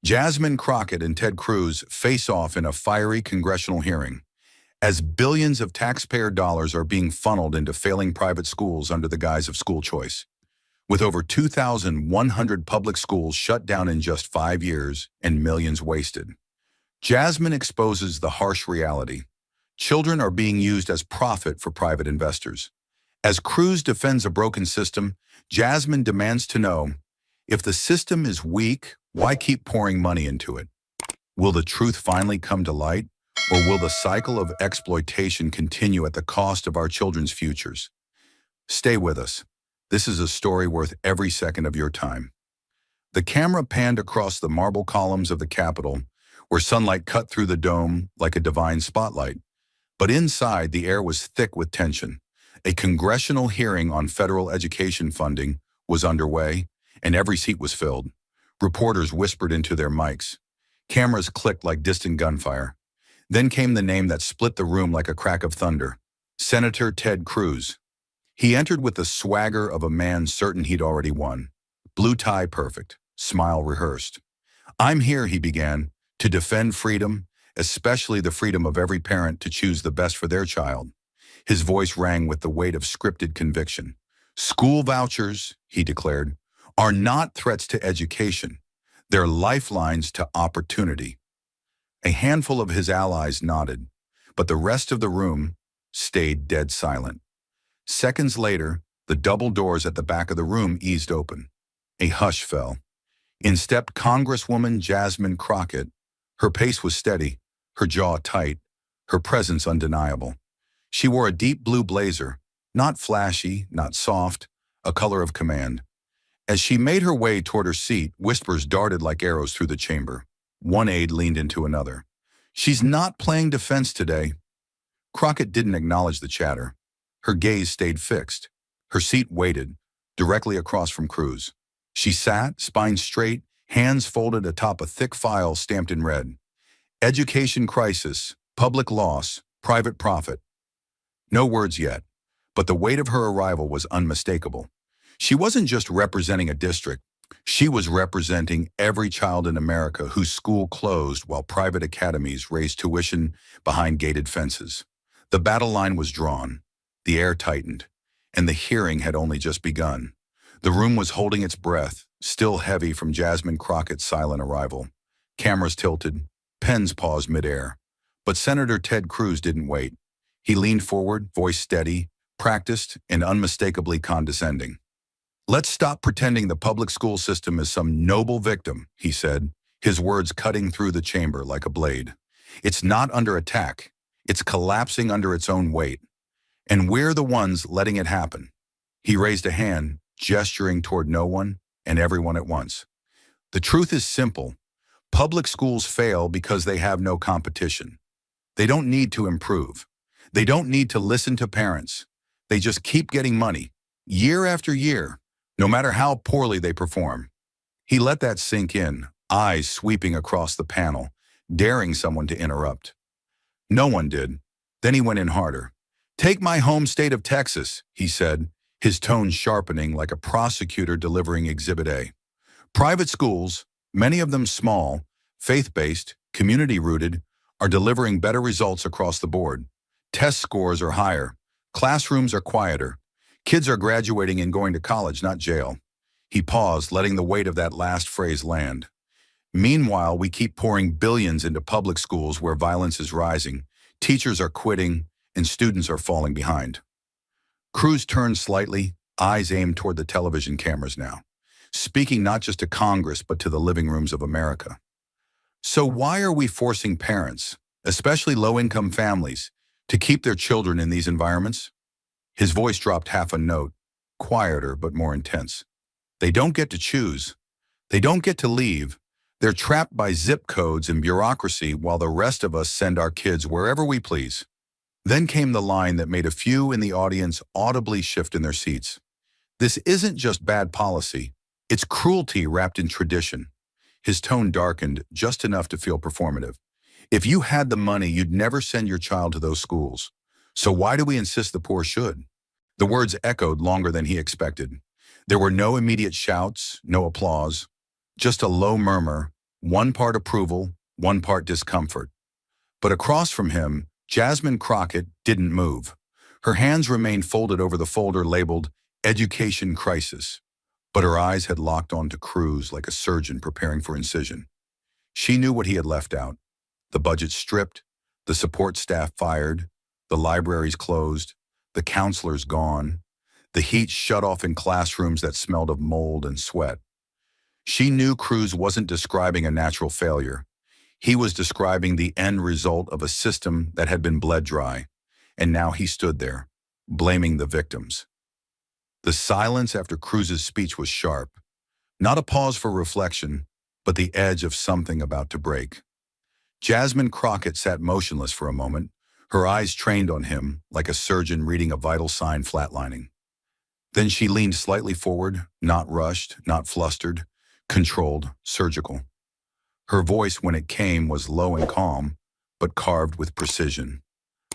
Jasmine, Crockett, and Ted Cruz face off in a fiery congressional hearing as billions of taxpayer dollars are being funneled into failing private schools under the guise of school choice. With over 2,100 public schools shut down in just 5 years and millions wasted, Jasmine exposes the harsh reality. Children are being used as profit for private investors. As Cruz defends a broken system, Jasmine demands to know, if the system is weak, why keep pouring money into it? Will the truth finally come to light, or will the cycle of exploitation continue at the cost of our children's futures? Stay with us. This is a story worth every second of your time. The camera panned across the marble columns of the Capitol, where sunlight cut through the dome like a divine spotlight. But inside, the air was thick with tension. A congressional hearing on federal education funding was underway, and every seat was filled. Reporters whispered into their mics. Cameras clicked like distant gunfire. Then came the name that split the room like a crack of thunder: Senator Ted Cruz. He entered with the swagger of a man certain he'd already won. Blue tie perfect, smile rehearsed. "I'm here," he began, "to defend freedom, especially the freedom of every parent to choose the best for their child." His voice rang with the weight of scripted conviction. "School vouchers," he declared, "are not threats to education. They're lifelines to opportunity." A handful of his allies nodded, but the rest of the room stayed dead silent. Seconds later, the double doors at the back of the room eased open. A hush fell. In stepped Congresswoman Jasmine Crockett. Her pace was steady, her jaw tight, her presence undeniable. She wore a deep blue blazer, not flashy, not soft, a color of command. As she made her way toward her seat, whispers darted like arrows through the chamber. One aide leaned into another. "She's not playing defense today." Crockett didn't acknowledge the chatter. Her gaze stayed fixed. Her seat waited, directly across from Cruz. She sat, spine straight, hands folded atop a thick file stamped in red. Education crisis, public loss, private profit. No words yet, but the weight of her arrival was unmistakable. She wasn't just representing a district. She was representing every child in America whose school closed while private academies raised tuition behind gated fences. The battle line was drawn, the air tightened, and the hearing had only just begun. The room was holding its breath, still heavy from Jasmine Crockett's silent arrival. Cameras tilted, pens paused midair. But Senator Ted Cruz didn't wait. He leaned forward, voice steady, practiced, and unmistakably condescending. "Let's stop pretending the public school system is some noble victim," he said, his words cutting through the chamber like a blade. "It's not under attack. It's collapsing under its own weight. And we're the ones letting it happen." He raised a hand, gesturing toward no one and everyone at once. "The truth is simple. Public schools fail because they have no competition. They don't need to improve. They don't need to listen to parents. They just keep getting money, year after year, no matter how poorly they perform." He let that sink in, eyes sweeping across the panel, daring someone to interrupt. No one did. Then he went in harder. "Take my home state of Texas," he said, his tone sharpening like a prosecutor delivering Exhibit A. "Private schools, many of them small, faith-based, community-rooted, are delivering better results across the board. Test scores are higher. Classrooms are quieter. Kids are graduating and going to college, not jail." He paused, letting the weight of that last phrase land. "Meanwhile, we keep pouring billions into public schools where violence is rising, teachers are quitting, and students are falling behind." Cruz turned slightly, eyes aimed toward the television cameras now, speaking not just to Congress but to the living rooms of America. "So why are we forcing parents, especially low-income families, to keep their children in these environments?" His voice dropped half a note, quieter but more intense. "They don't get to choose. They don't get to leave. They're trapped by zip codes and bureaucracy while the rest of us send our kids wherever we please." Then came the line that made a few in the audience audibly shift in their seats. "This isn't just bad policy. It's cruelty wrapped in tradition." His tone darkened just enough to feel performative. "If you had the money, you'd never send your child to those schools. So why do we insist the poor should?" The words echoed longer than he expected. There were no immediate shouts, no applause, just a low murmur, One part approval, one part discomfort. But across from him, Jasmine Crockett didn't move. Her hands remained folded over the folder labeled Education Crisis, but her eyes had locked onto Cruz like a surgeon preparing for incision. She knew what he had left out. The budget stripped, the support staff fired, the libraries closed, the counselors gone, the heat shut off in classrooms that smelled of mold and sweat. She knew Cruz wasn't describing a natural failure. He was describing the end result of a system that had been bled dry, and now he stood there, blaming the victims. The silence after Cruz's speech was sharp, not a pause for reflection, but the edge of something about to break. Jasmine Crockett sat motionless for a moment, her eyes trained on him like a surgeon reading a vital sign flatlining. Then she leaned slightly forward, not rushed, not flustered, controlled, surgical. Her voice, when it came, was low and calm, but carved with precision.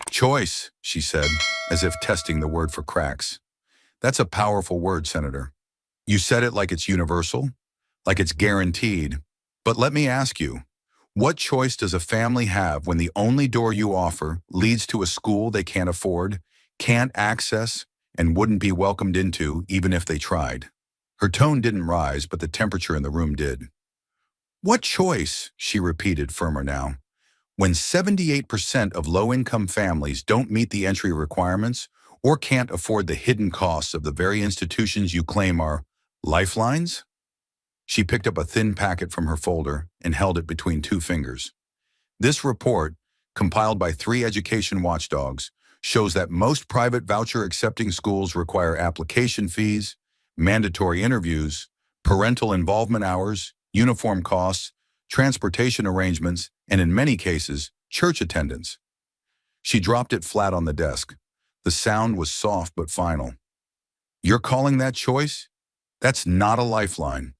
"Choice," she said, as if testing the word for cracks. "That's a powerful word, Senator. You said it like it's universal, like it's guaranteed. But let me ask you, what choice does a family have when the only door you offer leads to a school they can't afford, can't access, and wouldn't be welcomed into even if they tried?" Her tone didn't rise, but the temperature in the room did. "What choice?" she repeated, firmer now. "When 78% of low-income families don't meet the entry requirements or can't afford the hidden costs of the very institutions you claim are lifelines?" She picked up a thin packet from her folder and held it between two fingers. This report, compiled by 3 education watchdogs, shows that most private voucher-accepting schools require application fees, mandatory interviews, parental involvement hours, uniform costs, transportation arrangements, and in many cases, church attendance. She dropped it flat on the desk. The sound was soft but final. "You're calling that choice? That's not a lifeline.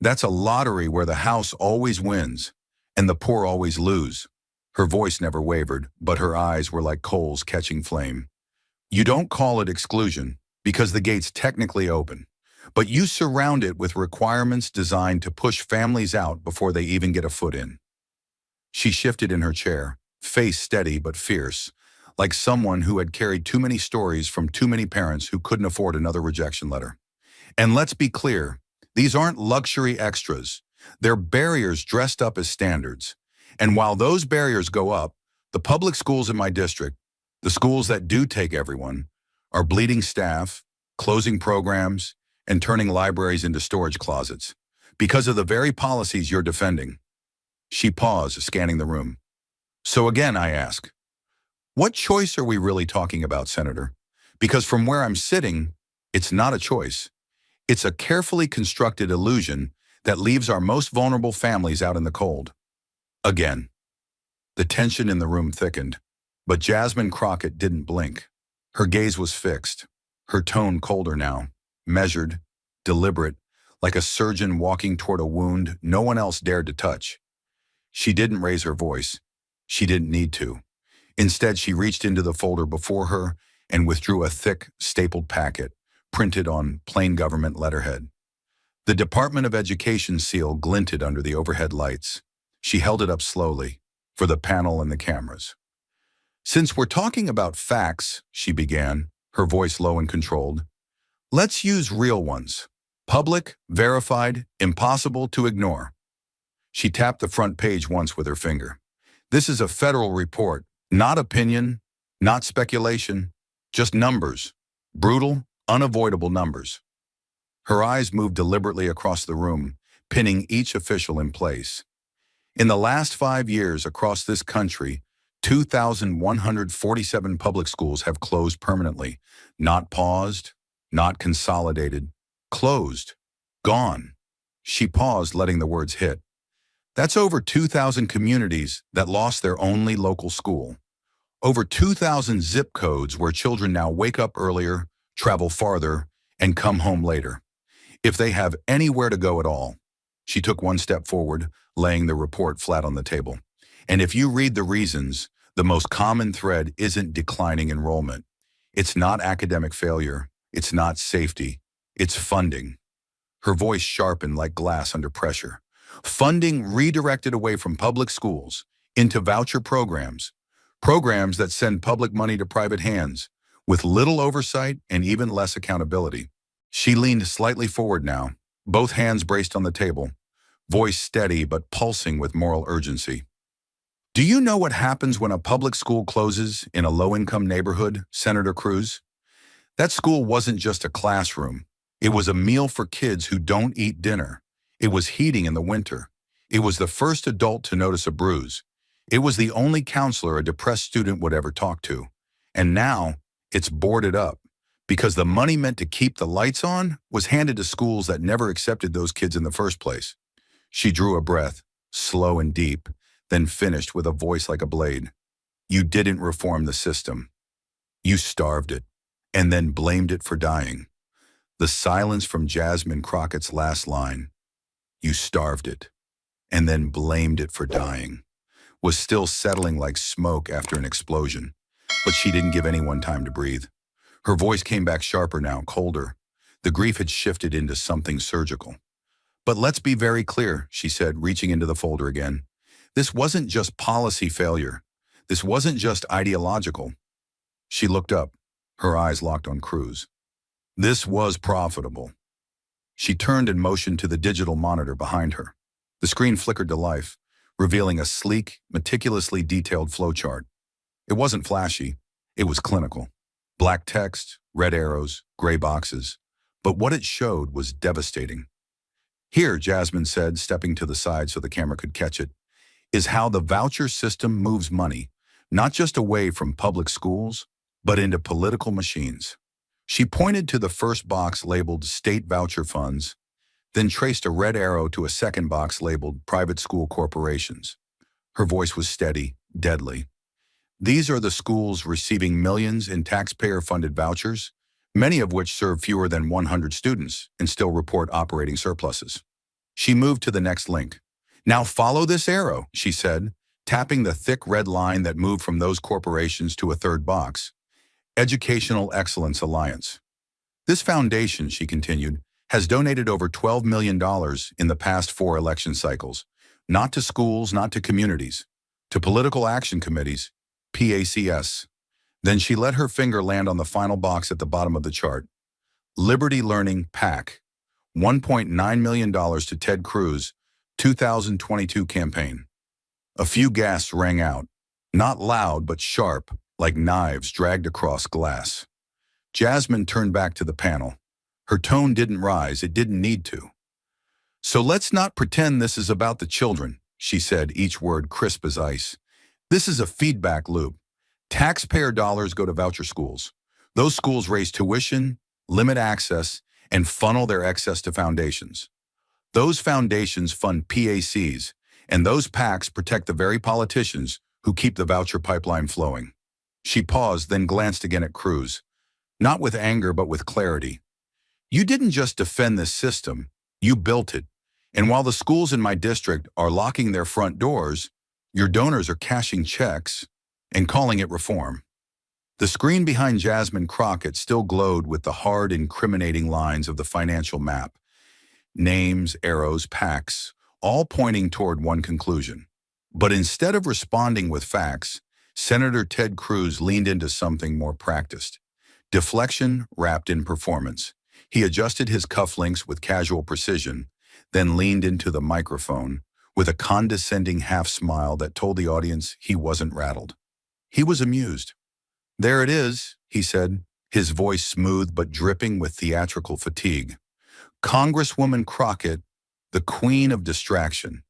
That's a lottery where the house always wins and the poor always lose." Her voice never wavered, but her eyes were like coals catching flame. "You don't call it exclusion because the gate's technically open, but you surround it with requirements designed to push families out before they even get a foot in." She shifted in her chair, face steady but fierce, like someone who had carried too many stories from too many parents who couldn't afford another rejection letter. "And let's be clear, these aren't luxury extras. They're barriers dressed up as standards. And while those barriers go up, the public schools in my district, the schools that do take everyone, are bleeding staff, closing programs, and turning libraries into storage closets because of the very policies you're defending." She paused, scanning the room. "So again, I ask, what choice are we really talking about, Senator? Because from where I'm sitting, it's not a choice. It's a carefully constructed illusion that leaves our most vulnerable families out in the cold." Again. The tension in the room thickened, but Jasmine Crockett didn't blink. Her gaze was fixed, her tone colder now, measured, deliberate, like a surgeon walking toward a wound no one else dared to touch. She didn't raise her voice. She didn't need to. Instead, she reached into the folder before her and withdrew a thick, stapled packet, printed on plain government letterhead. The Department of Education seal glinted under the overhead lights. She held it up slowly, for the panel and the cameras. "Since we're talking about facts," she began, her voice low and controlled, "let's use real ones. Public, verified, impossible to ignore." She tapped the front page once with her finger. "This is a federal report, not opinion, not speculation, just numbers. Brutal, unavoidable numbers." Her eyes moved deliberately across the room, pinning each official in place. In the last 5 years across this country, 2,147 public schools have closed permanently, not paused, not consolidated, closed, gone. She paused, letting the words hit. That's over 2,000 communities that lost their only local school. Over 2,000 zip codes where children now wake up earlier, travel farther, and come home later, if they have anywhere to go at all. She took one step forward, laying the report flat on the table. And if you read the reasons, the most common thread isn't declining enrollment. It's not academic failure. It's not safety. It's funding. Her voice sharpened like glass under pressure. Funding redirected away from public schools into voucher programs, programs that send public money to private hands, with little oversight and even less accountability. She leaned slightly forward now, both hands braced on the table, voice steady but pulsing with moral urgency. Do you know what happens when a public school closes in a low-income neighborhood, Senator Cruz? That school wasn't just a classroom. It was a meal for kids who don't eat dinner. It was heating in the winter. It was the first adult to notice a bruise. It was the only counselor a depressed student would ever talk to. And now, it's boarded up, because the money meant to keep the lights on was handed to schools that never accepted those kids in the first place. She drew a breath, slow and deep, then finished with a voice like a blade. You didn't reform the system. You starved it, and then blamed it for dying. The silence from Jasmine Crockett's last line, you starved it, and then blamed it for dying, was still settling like smoke after an explosion. But she didn't give anyone time to breathe. Her voice came back sharper now, colder. The grief had shifted into something surgical. But let's be very clear, she said, reaching into the folder again. This wasn't just policy failure. This wasn't just ideological. She looked up, her eyes locked on Cruz. This was profitable. She turned and motioned to the digital monitor behind her. The screen flickered to life, revealing a sleek, meticulously detailed flowchart. It wasn't flashy. It was clinical. Black text, red arrows, gray boxes. But what it showed was devastating. Here, Jasmine said, stepping to the side so the camera could catch it, is how the voucher system moves money, not just away from public schools, but into political machines. She pointed to the first box labeled State Voucher Funds, then traced a red arrow to a second box labeled Private School Corporations. Her voice was steady, deadly. These are the schools receiving millions in taxpayer-funded vouchers, many of which serve fewer than 100 students and still report operating surpluses. She moved to the next link. Now follow this arrow, she said, tapping the thick red line that moved from those corporations to a third box. Educational Excellence Alliance. This foundation, she continued, has donated over $12 million in the past 4 election cycles, not to schools, not to communities, to political action committees, PACS. Then she let her finger land on the final box at the bottom of the chart. Liberty Learning PAC, $1.9 million to Ted Cruz, 2022 campaign. A few gasps rang out, not loud but sharp, like knives dragged across glass. Jasmine turned back to the panel. Her tone didn't rise, it didn't need to. So let's not pretend this is about the children, she said, each word crisp as ice. This is a feedback loop. Taxpayer dollars go to voucher schools. Those schools raise tuition, limit access, and funnel their excess to foundations. Those foundations fund PACs, and those PACs protect the very politicians who keep the voucher pipeline flowing. She paused, then glanced again at Cruz, not with anger but with clarity. You didn't just defend this system, you built it. And while the schools in my district are locking their front doors, your donors are cashing checks and calling it reform. The screen behind Jasmine Crockett still glowed with the hard, incriminating lines of the financial map. Names, arrows, PACs, all pointing toward one conclusion. But instead of responding with facts, Senator Ted Cruz leaned into something more practiced. Deflection wrapped in performance. He adjusted his cufflinks with casual precision, then leaned into the microphone with a condescending half-smile that told the audience he wasn't rattled. He was amused. There it is, he said, his voice smooth but dripping with theatrical fatigue. Congresswoman Crockett, the queen of distraction.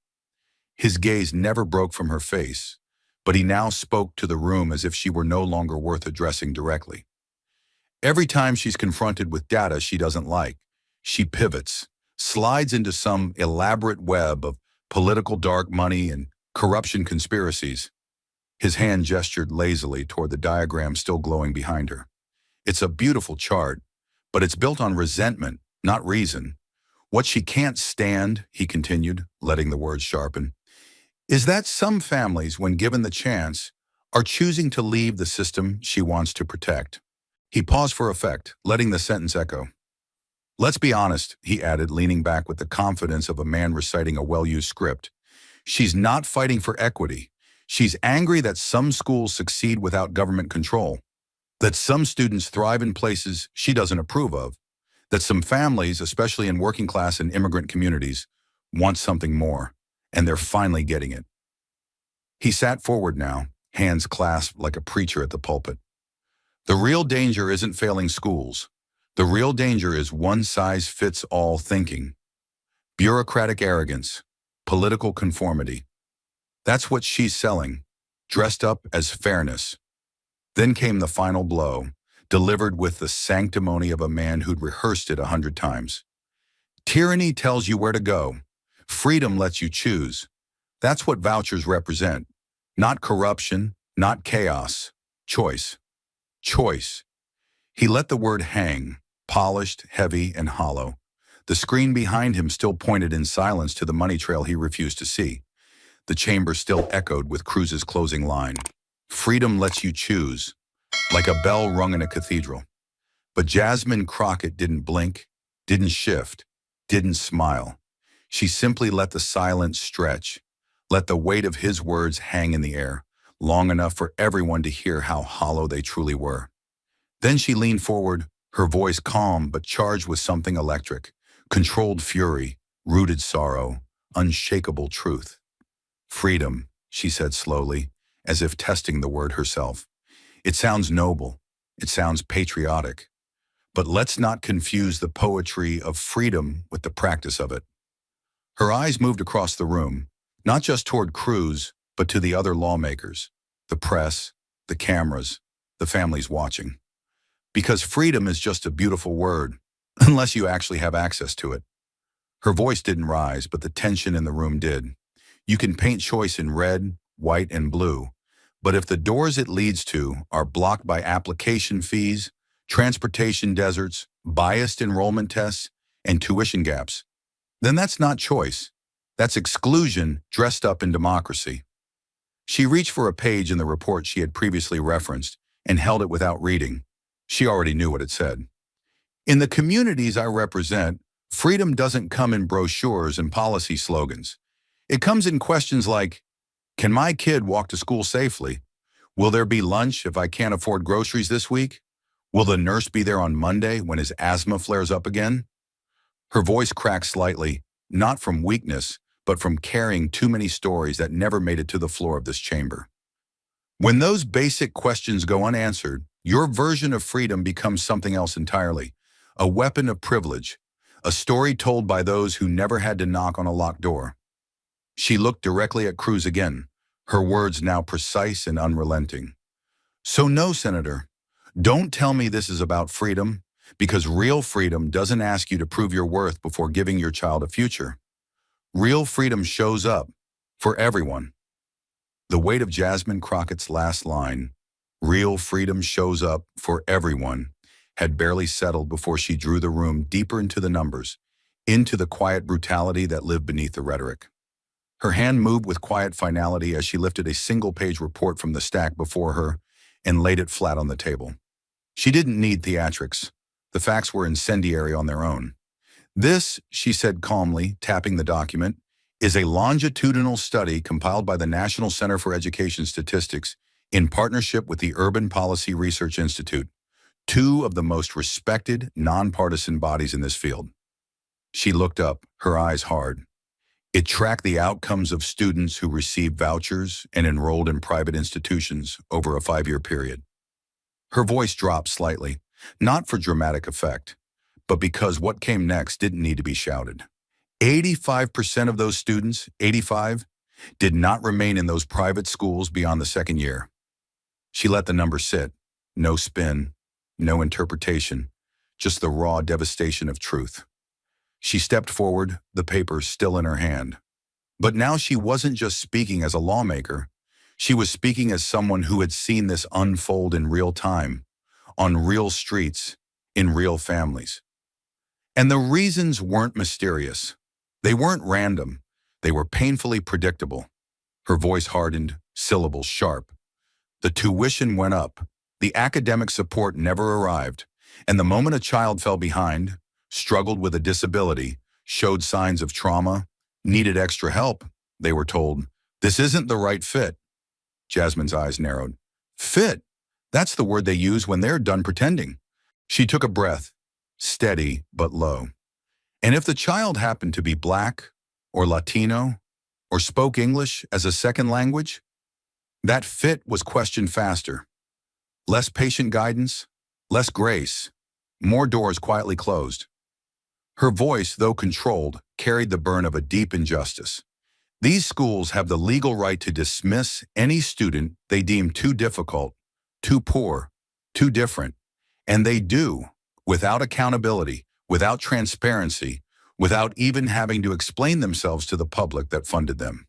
His gaze never broke from her face, but he now spoke to the room as if she were no longer worth addressing directly. Every time she's confronted with data she doesn't like, she pivots, slides into some elaborate web of political dark money and corruption conspiracies. His hand gestured lazily toward the diagram still glowing behind her. It's a beautiful chart, but it's built on resentment, not reason. What she can't stand, he continued, letting the words sharpen, is that some families, when given the chance, are choosing to leave the system she wants to protect. He paused for effect, letting the sentence echo. Let's be honest, he added, leaning back with the confidence of a man reciting a well-used script. She's not fighting for equity. She's angry that some schools succeed without government control, that some students thrive in places she doesn't approve of, that some families, especially in working class and immigrant communities, want something more, and they're finally getting it. He sat forward now, hands clasped like a preacher at the pulpit. The real danger isn't failing schools. The real danger is one-size-fits-all thinking, bureaucratic arrogance, political conformity. That's what she's selling, dressed up as fairness. Then came the final blow, delivered with the sanctimony of a man who'd rehearsed it 100 times. Tyranny tells you where to go. Freedom lets you choose. That's what vouchers represent. Not corruption, not chaos. Choice. Choice. He let the word hang, polished, heavy, and hollow. The screen behind him still pointed in silence to the money trail he refused to see. The chamber still echoed with Cruz's closing line. Freedom lets you choose, like a bell rung in a cathedral. But Jasmine Crockett didn't blink, didn't shift, didn't smile. She simply let the silence stretch, let the weight of his words hang in the air, long enough for everyone to hear how hollow they truly were. Then she leaned forward, her voice calm but charged with something electric, controlled fury, rooted sorrow, unshakable truth. Freedom, she said slowly, as if testing the word herself. It sounds noble, it sounds patriotic, but let's not confuse the poetry of freedom with the practice of it. Her eyes moved across the room, not just toward Cruz, but to the other lawmakers, the press, the cameras, the families watching. Because freedom is just a beautiful word, unless you actually have access to it. Her voice didn't rise, but the tension in the room did. You can paint choice in red, white, and blue, but if the doors it leads to are blocked by application fees, transportation deserts, biased enrollment tests, and tuition gaps, then that's not choice. That's exclusion dressed up in democracy. She reached for a page in the report she had previously referenced and held it without reading. She already knew what it said. In the communities I represent, freedom doesn't come in brochures and policy slogans. It comes in questions like, can my kid walk to school safely? Will there be lunch if I can't afford groceries this week? Will the nurse be there on Monday when his asthma flares up again? Her voice cracked slightly, not from weakness, but from carrying too many stories that never made it to the floor of this chamber. When those basic questions go unanswered, your version of freedom becomes something else entirely, a weapon of privilege, a story told by those who never had to knock on a locked door. She looked directly at Cruz again, her words now precise and unrelenting. So no, Senator, don't tell me this is about freedom, because real freedom doesn't ask you to prove your worth before giving your child a future. Real freedom shows up for everyone. The weight of Jasmine Crockett's last line, real freedom shows up for everyone, had barely settled before she drew the room deeper into the numbers, into the quiet brutality that lived beneath the rhetoric. Her hand moved with quiet finality as she lifted a single-page report from the stack before her and laid it flat on the table. She didn't need theatrics. The facts were incendiary on their own. This, she said calmly, tapping the document, is a longitudinal study compiled by the National Center for Education Statistics in partnership with the Urban Policy Research Institute, two of the most respected, nonpartisan bodies in this field. She looked up, her eyes hard. It tracked the outcomes of students who received vouchers and enrolled in private institutions over a 5-year period. Her voice dropped slightly, not for dramatic effect, but because what came next didn't need to be shouted. 85% of those students, 85, did not remain in those private schools beyond the second year. She let the number sit, no spin, no interpretation, just the raw devastation of truth. She stepped forward, the paper still in her hand. But now she wasn't just speaking as a lawmaker. She was speaking as someone who had seen this unfold in real time, on real streets, in real families. And the reasons weren't mysterious. They weren't random. They were painfully predictable. Her voice hardened, syllables sharp. The tuition went up. The academic support never arrived. And the moment a child fell behind, struggled with a disability, showed signs of trauma, needed extra help, they were told, "This isn't the right fit." Jasmine's eyes narrowed. Fit? That's the word they use when they're done pretending. She took a breath, steady but low. And if the child happened to be Black or Latino or spoke English as a second language, that fit was questioned faster. Less patient guidance, less grace, more doors quietly closed. Her voice, though controlled, carried the burn of a deep injustice. These schools have the legal right to dismiss any student they deem too difficult, too poor, too different. And they do, without accountability, without transparency, without even having to explain themselves to the public that funded them.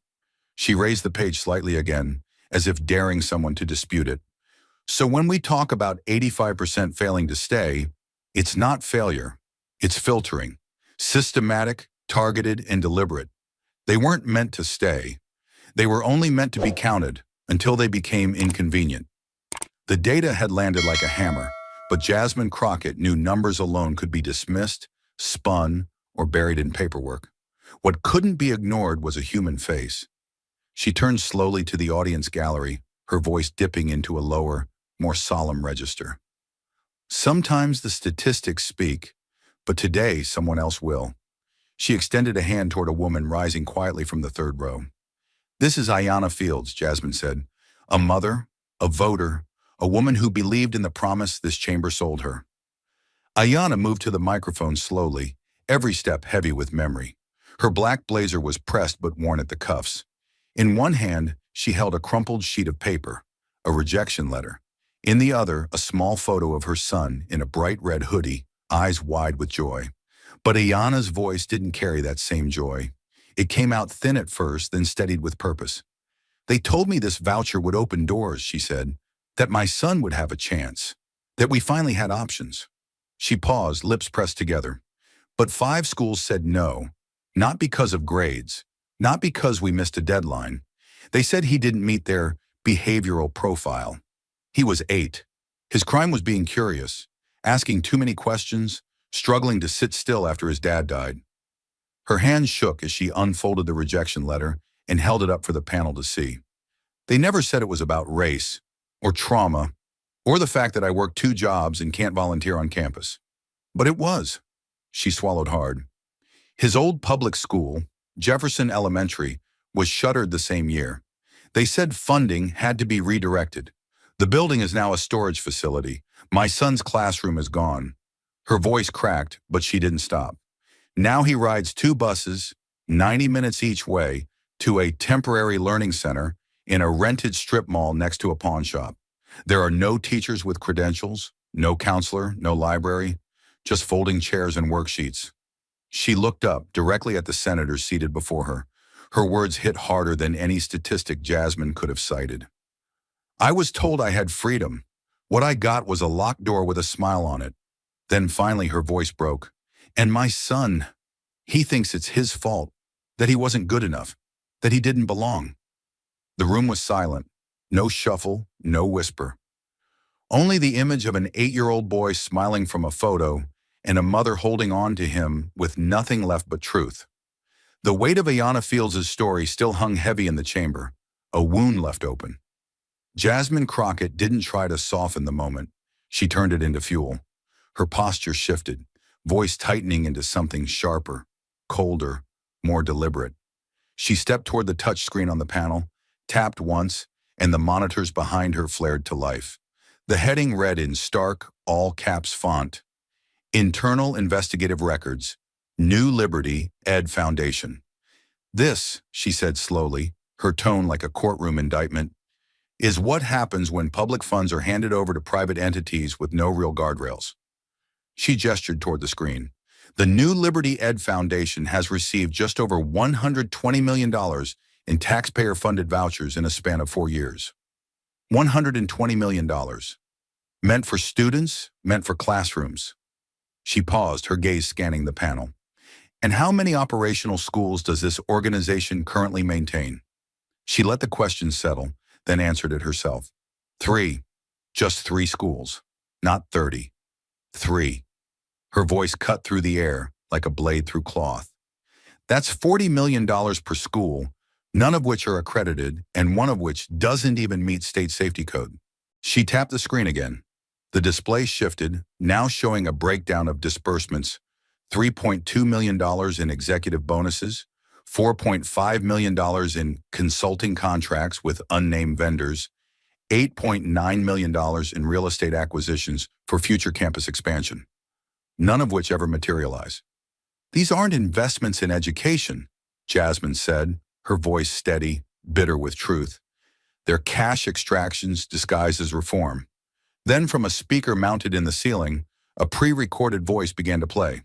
She raised the page slightly again, as if daring someone to dispute it. So when we talk about 85% failing to stay, it's not failure, it's filtering. Systematic, targeted, and deliberate. They weren't meant to stay. They were only meant to be counted until they became inconvenient. The data had landed like a hammer, but Jasmine Crockett knew numbers alone could be dismissed, spun, or buried in paperwork. What couldn't be ignored was a human face. She turned slowly to the audience gallery, her voice dipping into a lower, more solemn register. Sometimes the statistics speak, but today someone else will. She extended a hand toward a woman rising quietly from the third row. "This is Ayanna Fields," Jasmine said. "A mother, a voter, a woman who believed in the promise this chamber sold her." Ayanna moved to the microphone slowly, every step heavy with memory. Her black blazer was pressed but worn at the cuffs. In one hand, she held a crumpled sheet of paper, a rejection letter. In the other, a small photo of her son in a bright red hoodie, eyes wide with joy. But Ayanna's voice didn't carry that same joy. It came out thin at first, then steadied with purpose. "They told me this voucher would open doors," she said, "that my son would have a chance, that we finally had options." She paused, lips pressed together. "But 5 schools said no, not because of grades, not because we missed a deadline. They said he didn't meet their behavioral profile. He was 8. His crime was being curious, asking too many questions, struggling to sit still after his dad died." Her hands shook as she unfolded the rejection letter and held it up for the panel to see. "They never said it was about race, or trauma, or the fact that I work 2 jobs and can't volunteer on campus. But it was." She swallowed hard. His old public school, Jefferson Elementary, was shuttered the same year. They said funding had to be redirected. "The building is now a storage facility. My son's classroom is gone." Her voice cracked, but she didn't stop. "Now he rides 2 buses, 90 minutes each way, to a temporary learning center in a rented strip mall next to a pawn shop. There are no teachers with credentials, no counselor, no library, just folding chairs and worksheets." She looked up directly at the senators seated before her. Her words hit harder than any statistic Jasmine could have cited. "I was told I had freedom. What I got was a locked door with a smile on it." Then finally her voice broke. "And my son, he thinks it's his fault, that he wasn't good enough, that he didn't belong." The room was silent. No shuffle, no whisper. Only the image of an 8-year-old boy smiling from a photo and a mother holding on to him with nothing left but truth. The weight of Ayanna Fields' story still hung heavy in the chamber, a wound left open. Jasmine Crockett didn't try to soften the moment. She turned it into fuel. Her posture shifted, voice tightening into something sharper, colder, more deliberate. She stepped toward the touchscreen on the panel, tapped once, and the monitors behind her flared to life. The heading read in stark, all-caps font, "Internal Investigative Records, New Liberty Ed Foundation." "This," she said slowly, her tone like a courtroom indictment, "is what happens when public funds are handed over to private entities with no real guardrails." She gestured toward the screen. "The New Liberty Ed Foundation has received just over $120 million in taxpayer-funded vouchers in a span of 4 years. $120 million. Meant for students, meant for classrooms." She paused, her gaze scanning the panel. "And how many operational schools does this organization currently maintain?" She let the question settle, then answered it herself. 3. Just 3 schools. Not 30. 3. Her voice cut through the air like a blade through cloth. That's $40 million per school, none of which are accredited and one of which doesn't even meet state safety code. She tapped the screen again. The display shifted, now showing a breakdown of disbursements: $3.2 million in executive bonuses, $4.5 million in consulting contracts with unnamed vendors, $8.9 million in real estate acquisitions for future campus expansion, none of which ever materialize. These aren't investments in education, Jasmine said, her voice steady, bitter with truth. They're cash extractions disguised as reform. Then from a speaker mounted in the ceiling, a pre-recorded voice began to play.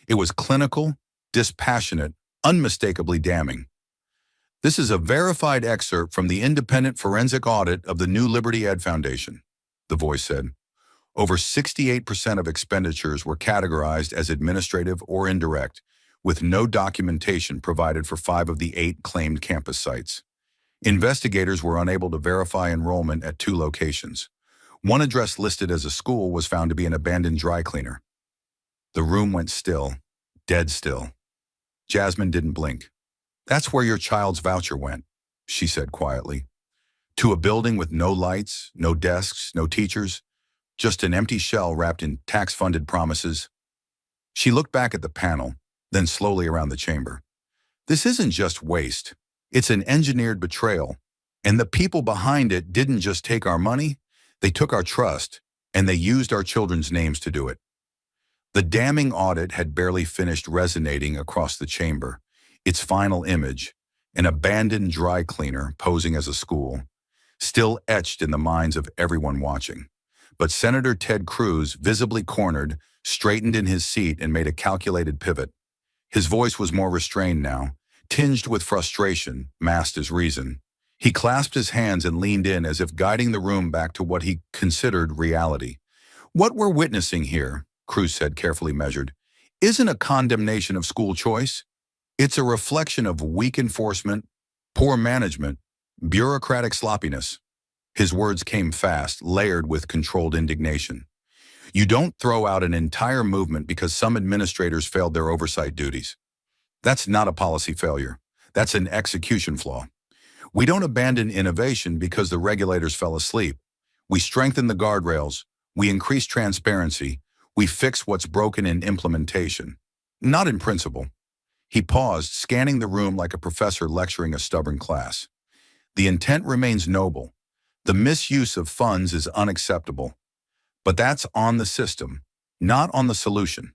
It was clinical, dispassionate, unmistakably damning. This is a verified excerpt from the independent forensic audit of the New Liberty Ed Foundation, the voice said. Over 68% of expenditures were categorized as administrative or indirect, with no documentation provided for 5 of the 8 claimed campus sites. Investigators were unable to verify enrollment at 2 locations. One address listed as a school was found to be an abandoned dry cleaner. The room went still, dead still. Jasmine didn't blink. "That's where your child's voucher went," she said quietly. "To a building with no lights, no desks, no teachers, just an empty shell wrapped in tax-funded promises." She looked back at the panel, then slowly around the chamber. "This isn't just waste. It's an engineered betrayal. And the people behind it didn't just take our money, they took our trust, and they used our children's names to do it." The damning audit had barely finished resonating across the chamber. Its final image, an abandoned dry cleaner posing as a school, still etched in the minds of everyone watching. But Senator Ted Cruz, visibly cornered, straightened in his seat and made a calculated pivot. His voice was more restrained now, tinged with frustration, masked as reason. He clasped his hands and leaned in as if guiding the room back to what he considered reality. "What we're witnessing here," Cruz said, carefully measured, "isn't a condemnation of school choice. It's a reflection of weak enforcement, poor management, bureaucratic sloppiness." His words came fast, layered with controlled indignation. "You don't throw out an entire movement because some administrators failed their oversight duties. That's not a policy failure. That's an execution flaw. We don't abandon innovation because the regulators fell asleep. We strengthen the guardrails. We increase transparency. We fix what's broken in implementation, not in principle." He paused, scanning the room like a professor lecturing a stubborn class. "The intent remains noble. The misuse of funds is unacceptable. But that's on the system, not on the solution."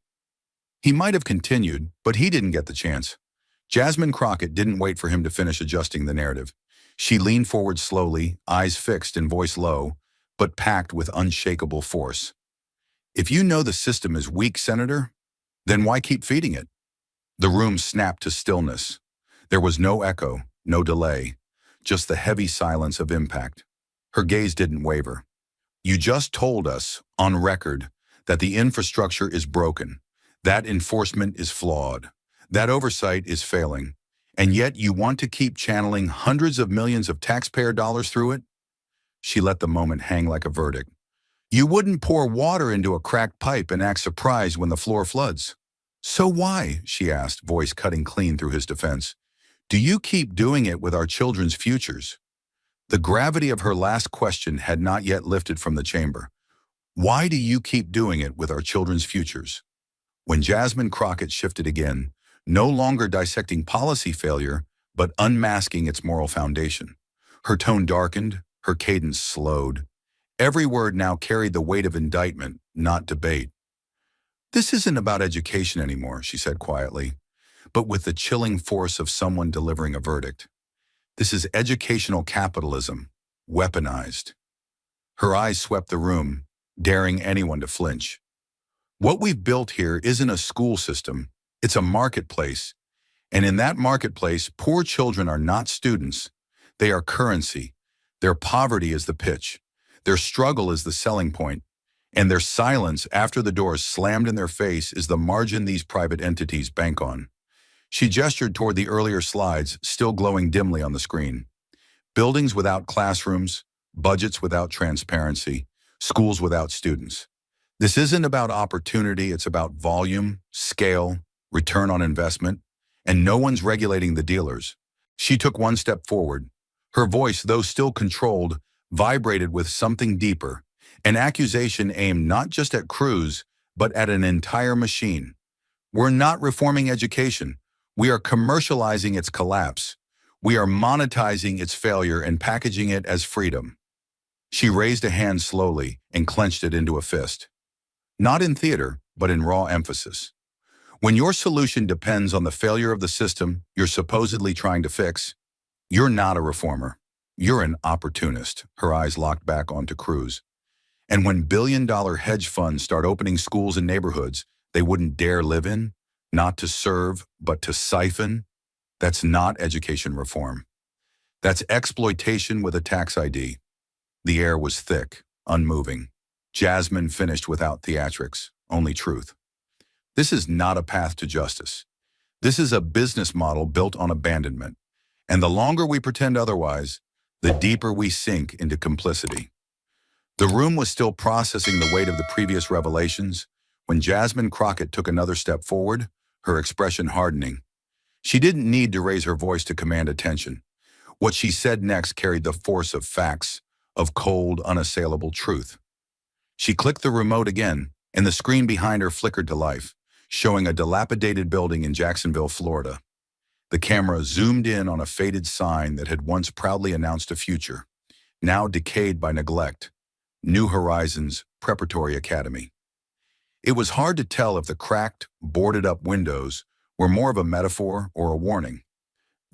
He might have continued, but he didn't get the chance. Jasmine Crockett didn't wait for him to finish adjusting the narrative. She leaned forward slowly, eyes fixed and voice low, but packed with unshakable force. "If you know the system is weak, Senator, then why keep feeding it?" The room snapped to stillness. There was no echo, no delay, just the heavy silence of impact. Her gaze didn't waver. "You just told us, on record, that the infrastructure is broken, that enforcement is flawed, that oversight is failing, and yet you want to keep channeling hundreds of millions of taxpayer dollars through it?" She let the moment hang like a verdict. "You wouldn't pour water into a cracked pipe and act surprised when the floor floods. So why," she asked, voice cutting clean through his defense, "do you keep doing it with our children's futures?" The gravity of her last question had not yet lifted from the chamber. "Why do you keep doing it with our children's futures?" When Jasmine Crockett shifted again, no longer dissecting policy failure, but unmasking its moral foundation. Her tone darkened, her cadence slowed. Every word now carried the weight of indictment, not debate. "This isn't about education anymore," she said quietly, but with the chilling force of someone delivering a verdict. "This is educational capitalism, weaponized." Her eyes swept the room, daring anyone to flinch. "What we've built here isn't a school system, it's a marketplace. And in that marketplace, poor children are not students. They are currency. Their poverty is the pitch. Their struggle is the selling point. And their silence after the door is slammed in their face is the margin these private entities bank on." She gestured toward the earlier slides, still glowing dimly on the screen. Buildings without classrooms, budgets without transparency, schools without students. This isn't about opportunity, it's about volume, scale, return on investment, and no one's regulating the dealers. She took one step forward. Her voice, though still controlled, vibrated with something deeper, an accusation aimed not just at Cruz, but at an entire machine. We're not reforming education. We are commercializing its collapse. We are monetizing its failure and packaging it as freedom. She raised a hand slowly and clenched it into a fist. Not in theater, but in raw emphasis. When your solution depends on the failure of the system you're supposedly trying to fix, you're not a reformer. You're an opportunist. Her eyes locked back onto Cruz. And when billion-dollar hedge funds start opening schools in neighborhoods they wouldn't dare live in, not to serve, but to siphon, that's not education reform. That's exploitation with a tax ID. The air was thick, unmoving. Jasmine finished without theatrics, only truth. This is not a path to justice. This is a business model built on abandonment. And the longer we pretend otherwise, the deeper we sink into complicity. The room was still processing the weight of the previous revelations when Jasmine Crockett took another step forward, her expression hardening. She didn't need to raise her voice to command attention. What she said next carried the force of facts, of cold, unassailable truth. She clicked the remote again, and the screen behind her flickered to life, showing a dilapidated building in Jacksonville, Florida. The camera zoomed in on a faded sign that had once proudly announced a future, now decayed by neglect. New Horizons Preparatory Academy. It was hard to tell if the cracked, boarded-up windows were more of a metaphor or a warning.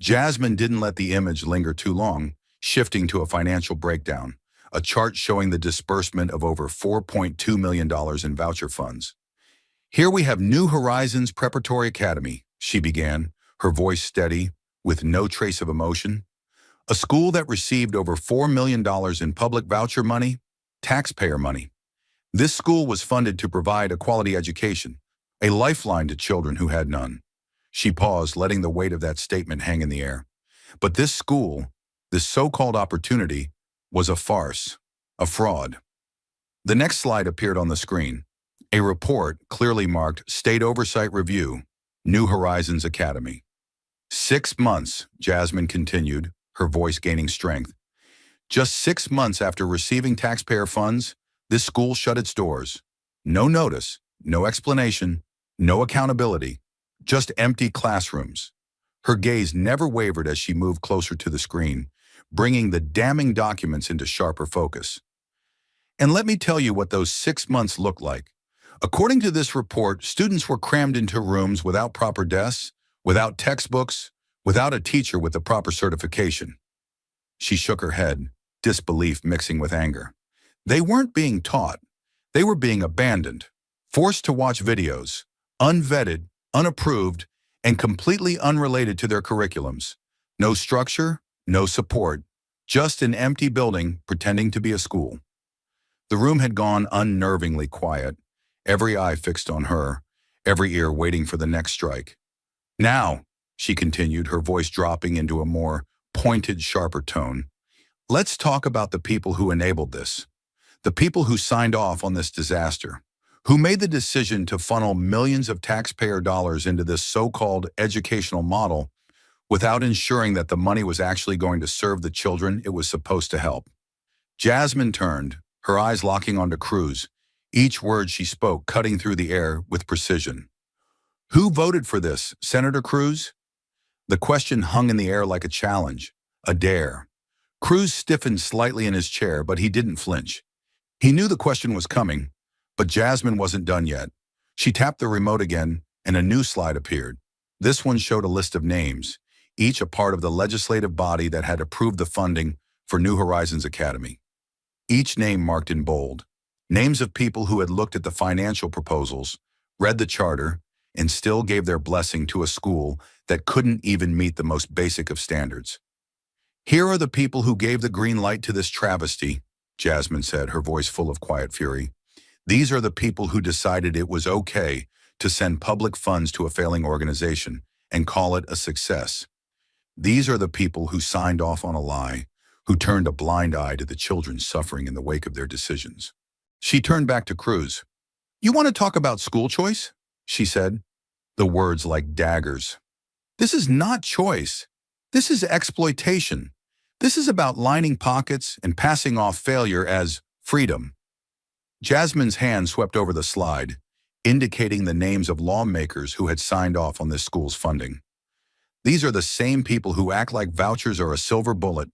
Jasmine didn't let the image linger too long, shifting to a financial breakdown, a chart showing the disbursement of over $4.2 million in voucher funds. Here we have New Horizons Preparatory Academy, she began, her voice steady, with no trace of emotion. A school that received over $4 million in public voucher money, taxpayer money. This school was funded to provide a quality education, a lifeline to children who had none. She paused, letting the weight of that statement hang in the air. But this school, this so-called opportunity, was a farce, a fraud. The next slide appeared on the screen. A report clearly marked State Oversight Review, New Horizons Academy. 6 months, Jasmine continued, her voice gaining strength. Just 6 months after receiving taxpayer funds, this school shut its doors. No notice, no explanation, no accountability, just empty classrooms. Her gaze never wavered as she moved closer to the screen, bringing the damning documents into sharper focus. And let me tell you what those 6 months looked like. According to this report, students were crammed into rooms without proper desks, without textbooks, without a teacher with the proper certification. She shook her head, disbelief mixing with anger. They weren't being taught. They were being abandoned, forced to watch videos, unvetted, unapproved, and completely unrelated to their curriculums. No structure, no support, just an empty building pretending to be a school. The room had gone unnervingly quiet, every eye fixed on her, every ear waiting for the next strike. Now, she continued, her voice dropping into a more pointed, sharper tone, let's talk about the people who enabled this. The people who signed off on this disaster, who made the decision to funnel millions of taxpayer dollars into this so-called educational model without ensuring that the money was actually going to serve the children it was supposed to help. Jasmine turned, her eyes locking onto Cruz, each word she spoke cutting through the air with precision. Who voted for this, Senator Cruz? The question hung in the air like a challenge, a dare. Cruz stiffened slightly in his chair, but he didn't flinch. He knew the question was coming, but Jasmine wasn't done yet. She tapped the remote again, and a new slide appeared. This one showed a list of names, each a part of the legislative body that had approved the funding for New Horizons Academy. Each name marked in bold. Names of people who had looked at the financial proposals, read the charter, and still gave their blessing to a school that couldn't even meet the most basic of standards. Here are the people who gave the green light to this travesty, Jasmine said, her voice full of quiet fury. These are the people who decided it was okay to send public funds to a failing organization and call it a success. These are the people who signed off on a lie, who turned a blind eye to the children suffering in the wake of their decisions. She turned back to Cruz. You want to talk about school choice? She said, the words like daggers. This is not choice. This is exploitation. This is about lining pockets and passing off failure as freedom. Jasmine's hand swept over the slide, indicating the names of lawmakers who had signed off on this school's funding. These are the same people who act like vouchers are a silver bullet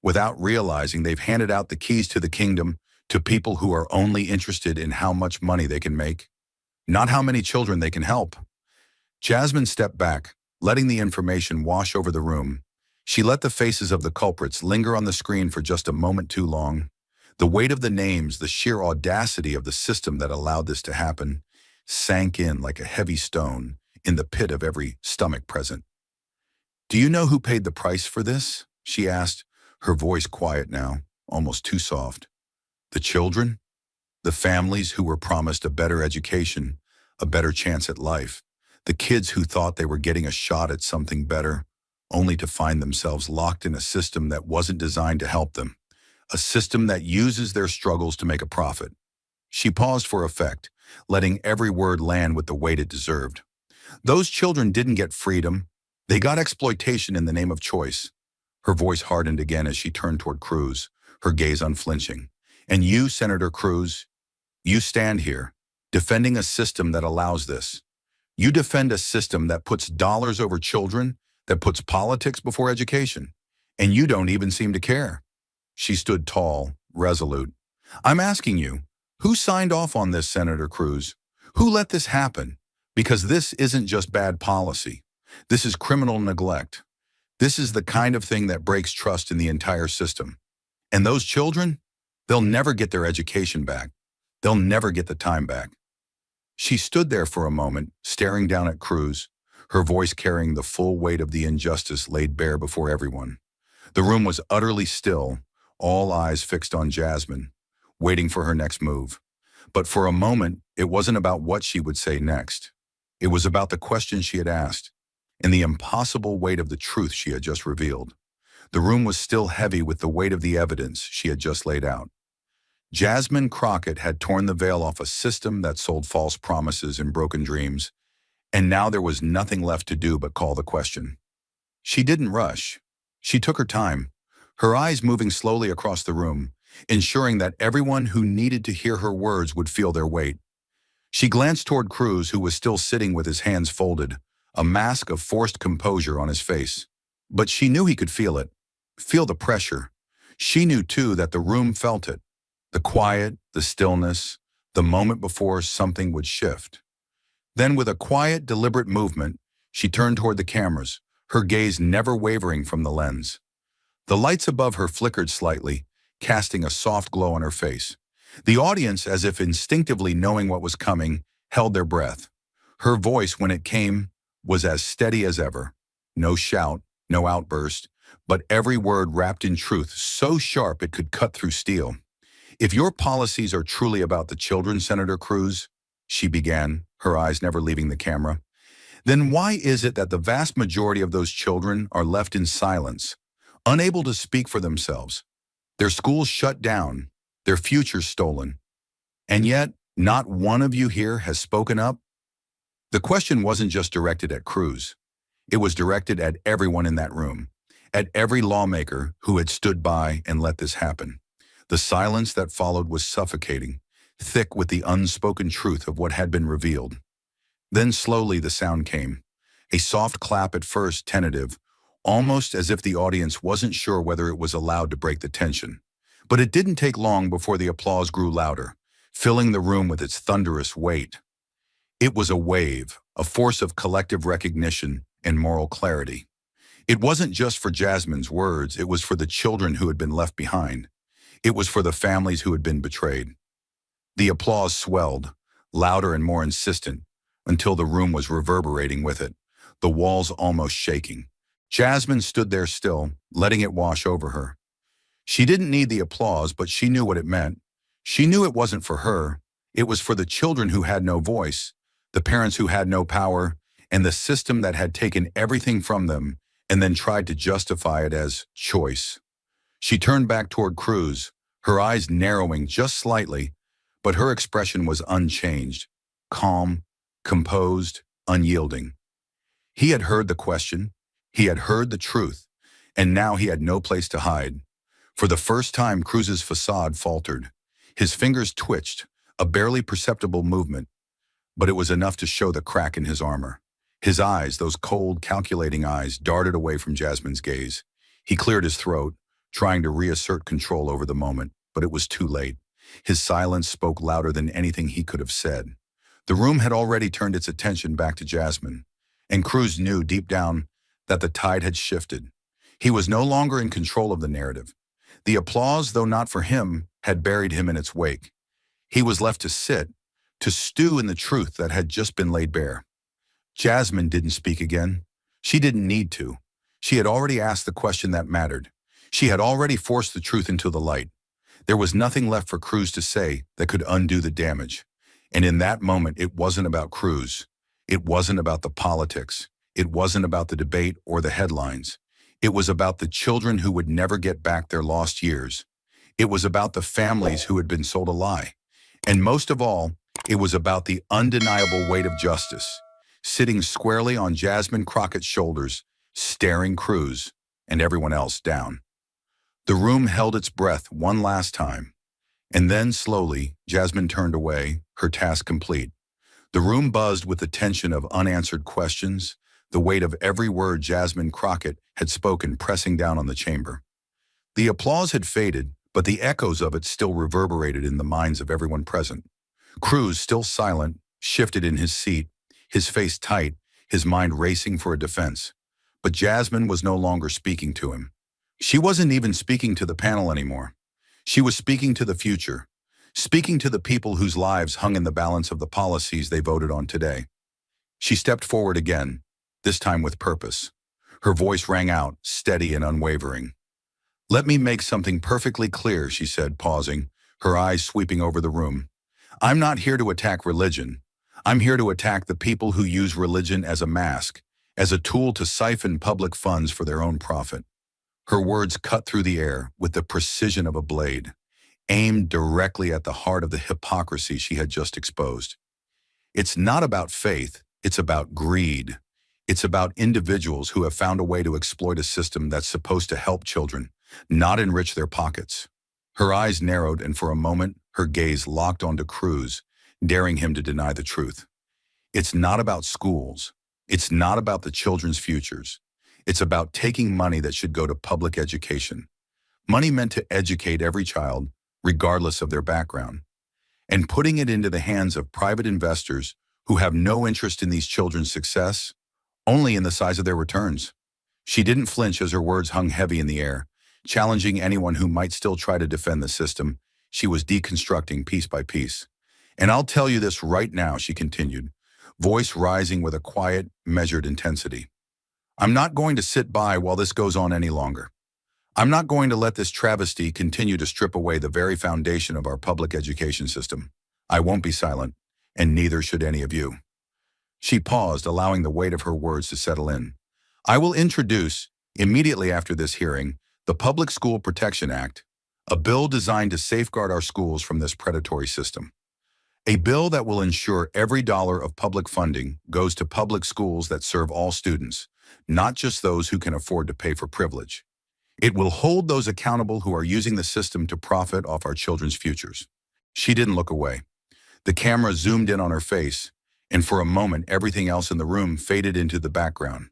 without realizing they've handed out the keys to the kingdom to people who are only interested in how much money they can make, not how many children they can help. Jasmine stepped back, letting the information wash over the room. She let the faces of the culprits linger on the screen for just a moment too long. The weight of the names, the sheer audacity of the system that allowed this to happen, sank in like a heavy stone in the pit of every stomach present. "Do you know who paid the price for this?" she asked, her voice quiet now, almost too soft. "The children? The families who were promised a better education, a better chance at life. The kids who thought they were getting a shot at something better, only to find themselves locked in a system that wasn't designed to help them. A system that uses their struggles to make a profit." She paused for effect, letting every word land with the weight it deserved. Those children didn't get freedom. They got exploitation in the name of choice. Her voice hardened again as she turned toward Cruz, her gaze unflinching. "And you, Senator Cruz, you stand here, defending a system that allows this. You defend a system that puts dollars over children, that puts politics before education. And you don't even seem to care." She stood tall, resolute. "I'm asking you, who signed off on this, Senator Cruz? Who let this happen? Because this isn't just bad policy. This is criminal neglect. This is the kind of thing that breaks trust in the entire system. And those children, they'll never get their education back. They'll never get the time back." She stood there for a moment, staring down at Cruz, her voice carrying the full weight of the injustice laid bare before everyone. The room was utterly still, all eyes fixed on Jasmine, waiting for her next move. But for a moment, it wasn't about what she would say next. It was about the question she had asked, and the impossible weight of the truth she had just revealed. The room was still heavy with the weight of the evidence she had just laid out. Jasmine Crockett had torn the veil off a system that sold false promises and broken dreams, and now there was nothing left to do but call the question. She didn't rush. She took her time, her eyes moving slowly across the room, ensuring that everyone who needed to hear her words would feel their weight. She glanced toward Cruz, who was still sitting with his hands folded, a mask of forced composure on his face. But she knew he could feel it, feel the pressure. She knew, too, that the room felt it. The quiet, the stillness, the moment before something would shift. Then, with a quiet, deliberate movement, she turned toward the cameras, her gaze never wavering from the lens. The lights above her flickered slightly, casting a soft glow on her face. The audience, as if instinctively knowing what was coming, held their breath. Her voice, when it came, was as steady as ever. No shout, no outburst, but every word wrapped in truth so sharp it could cut through steel. "If your policies are truly about the children, Senator Cruz," she began, her eyes never leaving the camera, "then why is it that the vast majority of those children are left in silence, unable to speak for themselves? Their schools shut down, their futures stolen. And yet, not one of you here has spoken up?" The question wasn't just directed at Cruz. It was directed at everyone in that room, at every lawmaker who had stood by and let this happen. The silence that followed was suffocating, thick with the unspoken truth of what had been revealed. Then slowly the sound came, a soft clap at first, tentative, almost as if the audience wasn't sure whether it was allowed to break the tension. But it didn't take long before the applause grew louder, filling the room with its thunderous weight. It was a wave, a force of collective recognition and moral clarity. It wasn't just for Jasmine's words, it was for the children who had been left behind. It was for the families who had been betrayed. The applause swelled, louder and more insistent, until the room was reverberating with it, the walls almost shaking. Jasmine stood there still, letting it wash over her. She didn't need the applause, but she knew what it meant. She knew it wasn't for her. It was for the children who had no voice, the parents who had no power, and the system that had taken everything from them and then tried to justify it as choice. She turned back toward Cruz, her eyes narrowing just slightly, but her expression was unchanged, calm, composed, unyielding. He had heard the question, he had heard the truth, and now he had no place to hide. For the first time, Cruz's facade faltered. His fingers twitched, a barely perceptible movement, but it was enough to show the crack in his armor. His eyes, those cold, calculating eyes, darted away from Jasmine's gaze. He cleared his throat, trying to reassert control over the moment, but it was too late. His silence spoke louder than anything he could have said. The room had already turned its attention back to Jasmine, and Cruz knew deep down that the tide had shifted. He was no longer in control of the narrative. The applause, though not for him, had buried him in its wake. He was left to sit, to stew in the truth that had just been laid bare. Jasmine didn't speak again. She didn't need to. She had already asked the question that mattered. She had already forced the truth into the light. There was nothing left for Cruz to say that could undo the damage. And in that moment, it wasn't about Cruz. It wasn't about the politics. It wasn't about the debate or the headlines. It was about the children who would never get back their lost years. It was about the families who had been sold a lie. And most of all, it was about the undeniable weight of justice, sitting squarely on Jasmine Crockett's shoulders, staring Cruz and everyone else down. The room held its breath one last time, and then slowly, Jasmine turned away, her task complete. The room buzzed with the tension of unanswered questions, the weight of every word Jasmine Crockett had spoken pressing down on the chamber. The applause had faded, but the echoes of it still reverberated in the minds of everyone present. Cruz, still silent, shifted in his seat, his face tight, his mind racing for a defense. But Jasmine was no longer speaking to him. She wasn't even speaking to the panel anymore. She was speaking to the future, speaking to the people whose lives hung in the balance of the policies they voted on today. She stepped forward again, this time with purpose. Her voice rang out, steady and unwavering. "Let me make something perfectly clear," she said, pausing, her eyes sweeping over the room. "I'm not here to attack religion. I'm here to attack the people who use religion as a mask, as a tool to siphon public funds for their own profit." Her words cut through the air with the precision of a blade, aimed directly at the heart of the hypocrisy she had just exposed. It's not about faith, it's about greed. It's about individuals who have found a way to exploit a system that's supposed to help children, not enrich their pockets. Her eyes narrowed, and for a moment, her gaze locked onto Cruz, daring him to deny the truth. It's not about schools. It's not about the children's futures. It's about taking money that should go to public education. Money meant to educate every child, regardless of their background, and putting it into the hands of private investors who have no interest in these children's success, only in the size of their returns. She didn't flinch as her words hung heavy in the air, challenging anyone who might still try to defend the system. She was deconstructing piece by piece. "And I'll tell you this right now," she continued, voice rising with a quiet, measured intensity. "I'm not going to sit by while this goes on any longer. I'm not going to let this travesty continue to strip away the very foundation of our public education system. I won't be silent, and neither should any of you." She paused, allowing the weight of her words to settle in. "I will introduce, immediately after this hearing, the Public School Protection Act, a bill designed to safeguard our schools from this predatory system. A bill that will ensure every dollar of public funding goes to public schools that serve all students, not just those who can afford to pay for privilege. It will hold those accountable who are using the system to profit off our children's futures." She didn't look away. The camera zoomed in on her face, and for a moment everything else in the room faded into the background.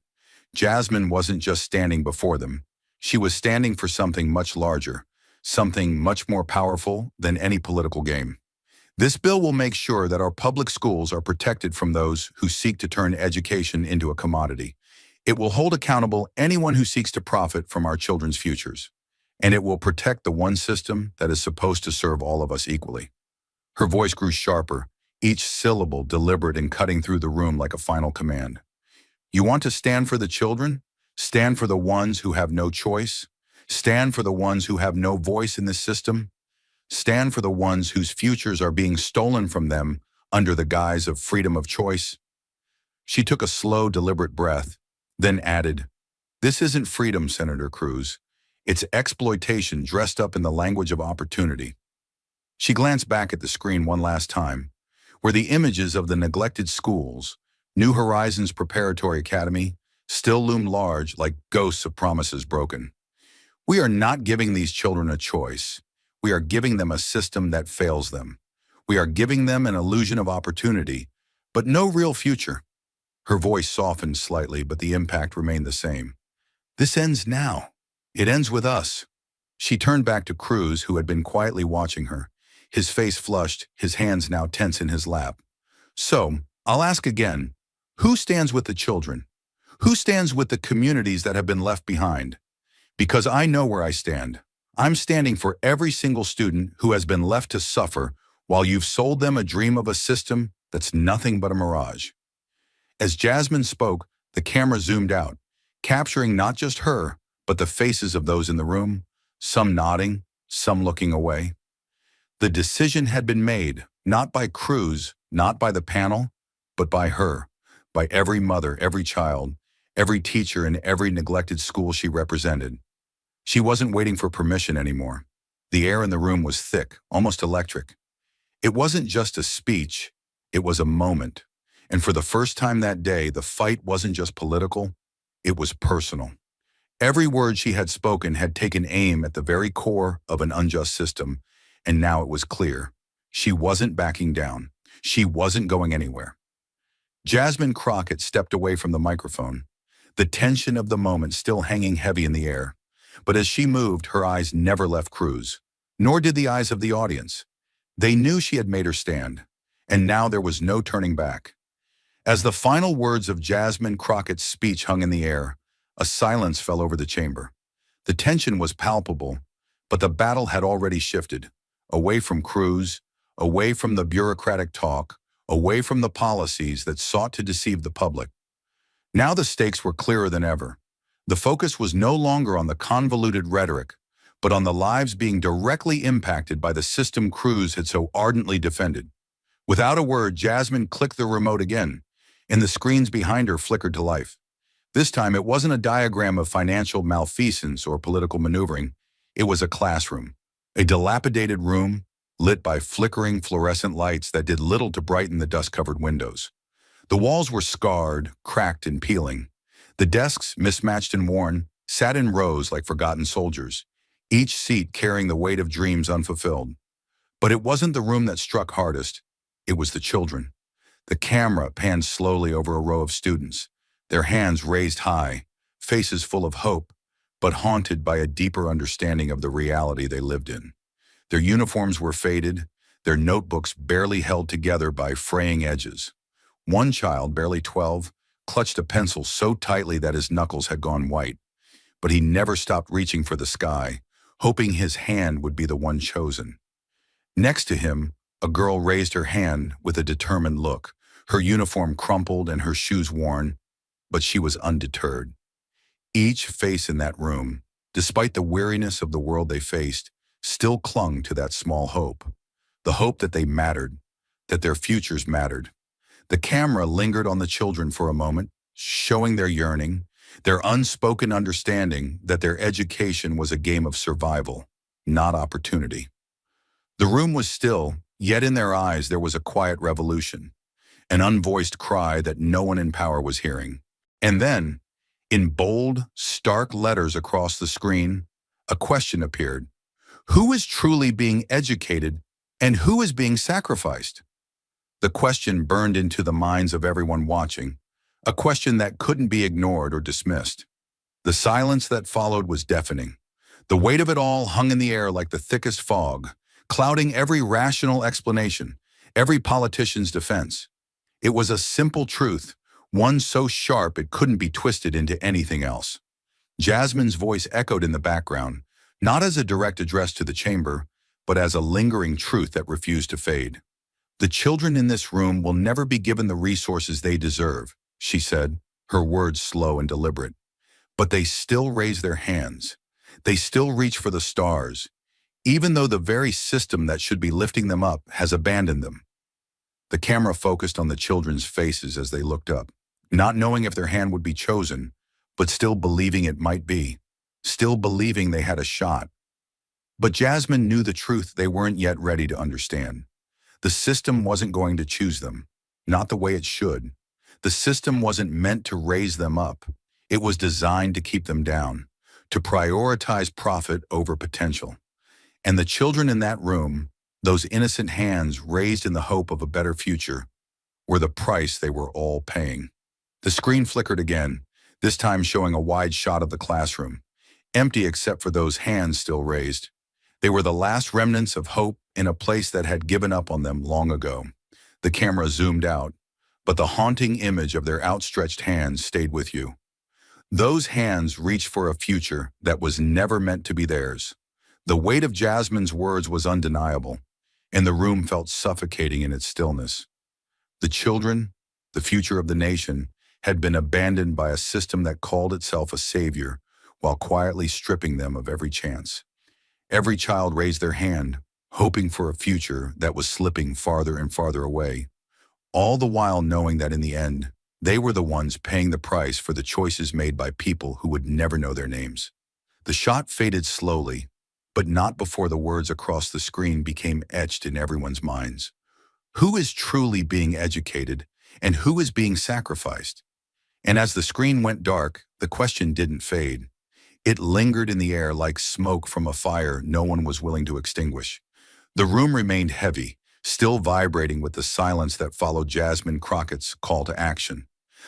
Jasmine wasn't just standing before them. She was standing for something much larger, something much more powerful than any political game. This bill will make sure that our public schools are protected from those who seek to turn education into a commodity. It will hold accountable anyone who seeks to profit from our children's futures. And it will protect the one system that is supposed to serve all of us equally. Her voice grew sharper, each syllable deliberate and cutting through the room like a final command. "You want to stand for the children? Stand for the ones who have no choice? Stand for the ones who have no voice in this system? Stand for the ones whose futures are being stolen from them under the guise of freedom of choice?" She took a slow, deliberate breath, then added, "This isn't freedom, Senator Cruz. It's exploitation dressed up in the language of opportunity." She glanced back at the screen one last time. where the images of the neglected schools, New Horizons Preparatory Academy, still loom large like ghosts of promises broken. We are not giving these children a choice. We are giving them a system that fails them. We are giving them an illusion of opportunity, but no real future. Her voice softened slightly, but the impact remained the same. This ends now. It ends with us. She turned back to Cruz, who had been quietly watching her, his face flushed, his hands now tense in his lap. So, I'll ask again, who stands with the children? Who stands with the communities that have been left behind? Because I know where I stand. I'm standing for every single student who has been left to suffer while you've sold them a dream of a system that's nothing but a mirage. As Jasmine spoke, the camera zoomed out, capturing not just her, but the faces of those in the room, some nodding, some looking away. The decision had been made, not by Cruz, not by the panel, but by her, by every mother, every child, every teacher, and every neglected school she represented. She wasn't waiting for permission anymore. The air in the room was thick, almost electric. It wasn't just a speech, it was a moment. And for the first time that day, the fight wasn't just political, it was personal. Every word she had spoken had taken aim at the very core of an unjust system, and now it was clear. She wasn't backing down. She wasn't going anywhere. Jasmine Crockett stepped away from the microphone, the tension of the moment still hanging heavy in the air. But as she moved, her eyes never left Cruz, nor did the eyes of the audience. They knew she had made her stand, and now there was no turning back. As the final words of Jasmine Crockett's speech hung in the air, a silence fell over the chamber. The tension was palpable, but the battle had already shifted, away from Cruz, away from the bureaucratic talk, away from the policies that sought to deceive the public. Now the stakes were clearer than ever. The focus was no longer on the convoluted rhetoric, but on the lives being directly impacted by the system Cruz had so ardently defended. Without a word, Jasmine clicked the remote again, and the screens behind her flickered to life. This time, it wasn't a diagram of financial malfeasance or political maneuvering. It was a classroom, a dilapidated room lit by flickering fluorescent lights that did little to brighten the dust-covered windows. The walls were scarred, cracked, and peeling. The desks, mismatched and worn, sat in rows like forgotten soldiers, each seat carrying the weight of dreams unfulfilled. But it wasn't the room that struck hardest. It was the children. The camera panned slowly over a row of students, their hands raised high, faces full of hope, but haunted by a deeper understanding of the reality they lived in. Their uniforms were faded, their notebooks barely held together by fraying edges. One child, barely 12, clutched a pencil so tightly that his knuckles had gone white, but he never stopped reaching for the sky, hoping his hand would be the one chosen. Next to him, a girl raised her hand with a determined look, her uniform crumpled and her shoes worn, but she was undeterred. Each face in that room, despite the weariness of the world they faced, still clung to that small hope. The hope that they mattered, that their futures mattered. The camera lingered on the children for a moment, showing their yearning, their unspoken understanding that their education was a game of survival, not opportunity. The room was still, yet in their eyes there was a quiet revolution, an unvoiced cry that no one in power was hearing. And then, in bold, stark letters across the screen, a question appeared. Who is truly being educated and who is being sacrificed? The question burned into the minds of everyone watching, a question that couldn't be ignored or dismissed. The silence that followed was deafening. The weight of it all hung in the air like the thickest fog, clouding every rational explanation, every politician's defense. It was a simple truth, one so sharp it couldn't be twisted into anything else. Jasmine's voice echoed in the background, not as a direct address to the chamber, but as a lingering truth that refused to fade. The children in this room will never be given the resources they deserve, she said, her words slow and deliberate. But they still raise their hands. They still reach for the stars, even though the very system that should be lifting them up has abandoned them. The camera focused on the children's faces as they looked up, not knowing if their hand would be chosen, but still believing it might be, still believing they had a shot. But Jasmine knew the truth they weren't yet ready to understand. The system wasn't going to choose them, not the way it should. The system wasn't meant to raise them up. It was designed to keep them down, to prioritize profit over potential. And the children in that room, those innocent hands raised in the hope of a better future, were the price they were all paying. The screen flickered again, this time showing a wide shot of the classroom, empty except for those hands still raised. They were the last remnants of hope in a place that had given up on them long ago. The camera zoomed out, but the haunting image of their outstretched hands stayed with you. Those hands reached for a future that was never meant to be theirs. The weight of Jasmine's words was undeniable, and the room felt suffocating in its stillness. The children, the future of the nation, had been abandoned by a system that called itself a savior while quietly stripping them of every chance. Every child raised their hand, hoping for a future that was slipping farther and farther away, all the while knowing that in the end, they were the ones paying the price for the choices made by people who would never know their names. The shot faded slowly, but not before the words across the screen became etched in everyone's minds. Who is truly being educated, and who is being sacrificed? And as the screen went dark, the question didn't fade. It lingered in the air like smoke from a fire no one was willing to extinguish. The room remained heavy, still vibrating with the silence that followed Jasmine Crockett's call to action.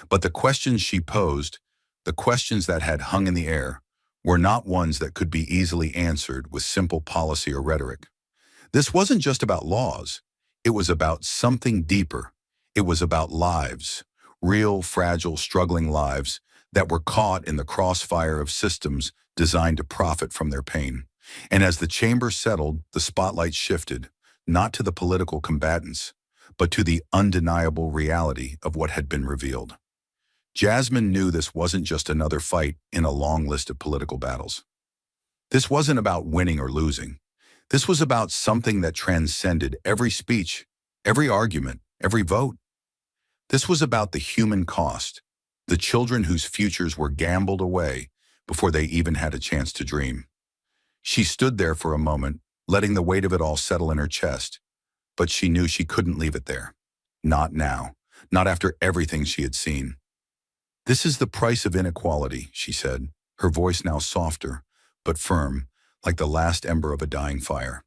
But the questions she posed, the questions that had hung in the air, were not ones that could be easily answered with simple policy or rhetoric. This wasn't just about laws. It was about something deeper. It was about lives, real, fragile, struggling lives that were caught in the crossfire of systems designed to profit from their pain. And as the chamber settled, the spotlight shifted, not to the political combatants, but to the undeniable reality of what had been revealed. Jasmine knew this wasn't just another fight in a long list of political battles. This wasn't about winning or losing. This was about something that transcended every speech, every argument, every vote. This was about the human cost, the children whose futures were gambled away before they even had a chance to dream. She stood there for a moment, letting the weight of it all settle in her chest, but she knew she couldn't leave it there. Not now, not after everything she had seen. "This is the price of inequality," she said, her voice now softer, but firm, like the last ember of a dying fire.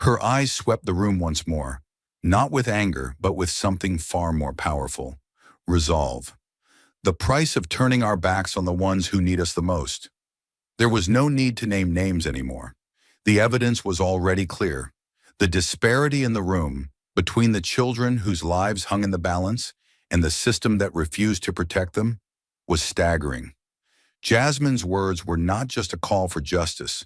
Her eyes swept the room once more, not with anger, but with something far more powerful: resolve. The price of turning our backs on the ones who need us the most. There was no need to name names anymore. The evidence was already clear. The disparity in the room between the children whose lives hung in the balance and the system that refused to protect them was staggering. Jasmine's words were not just a call for justice,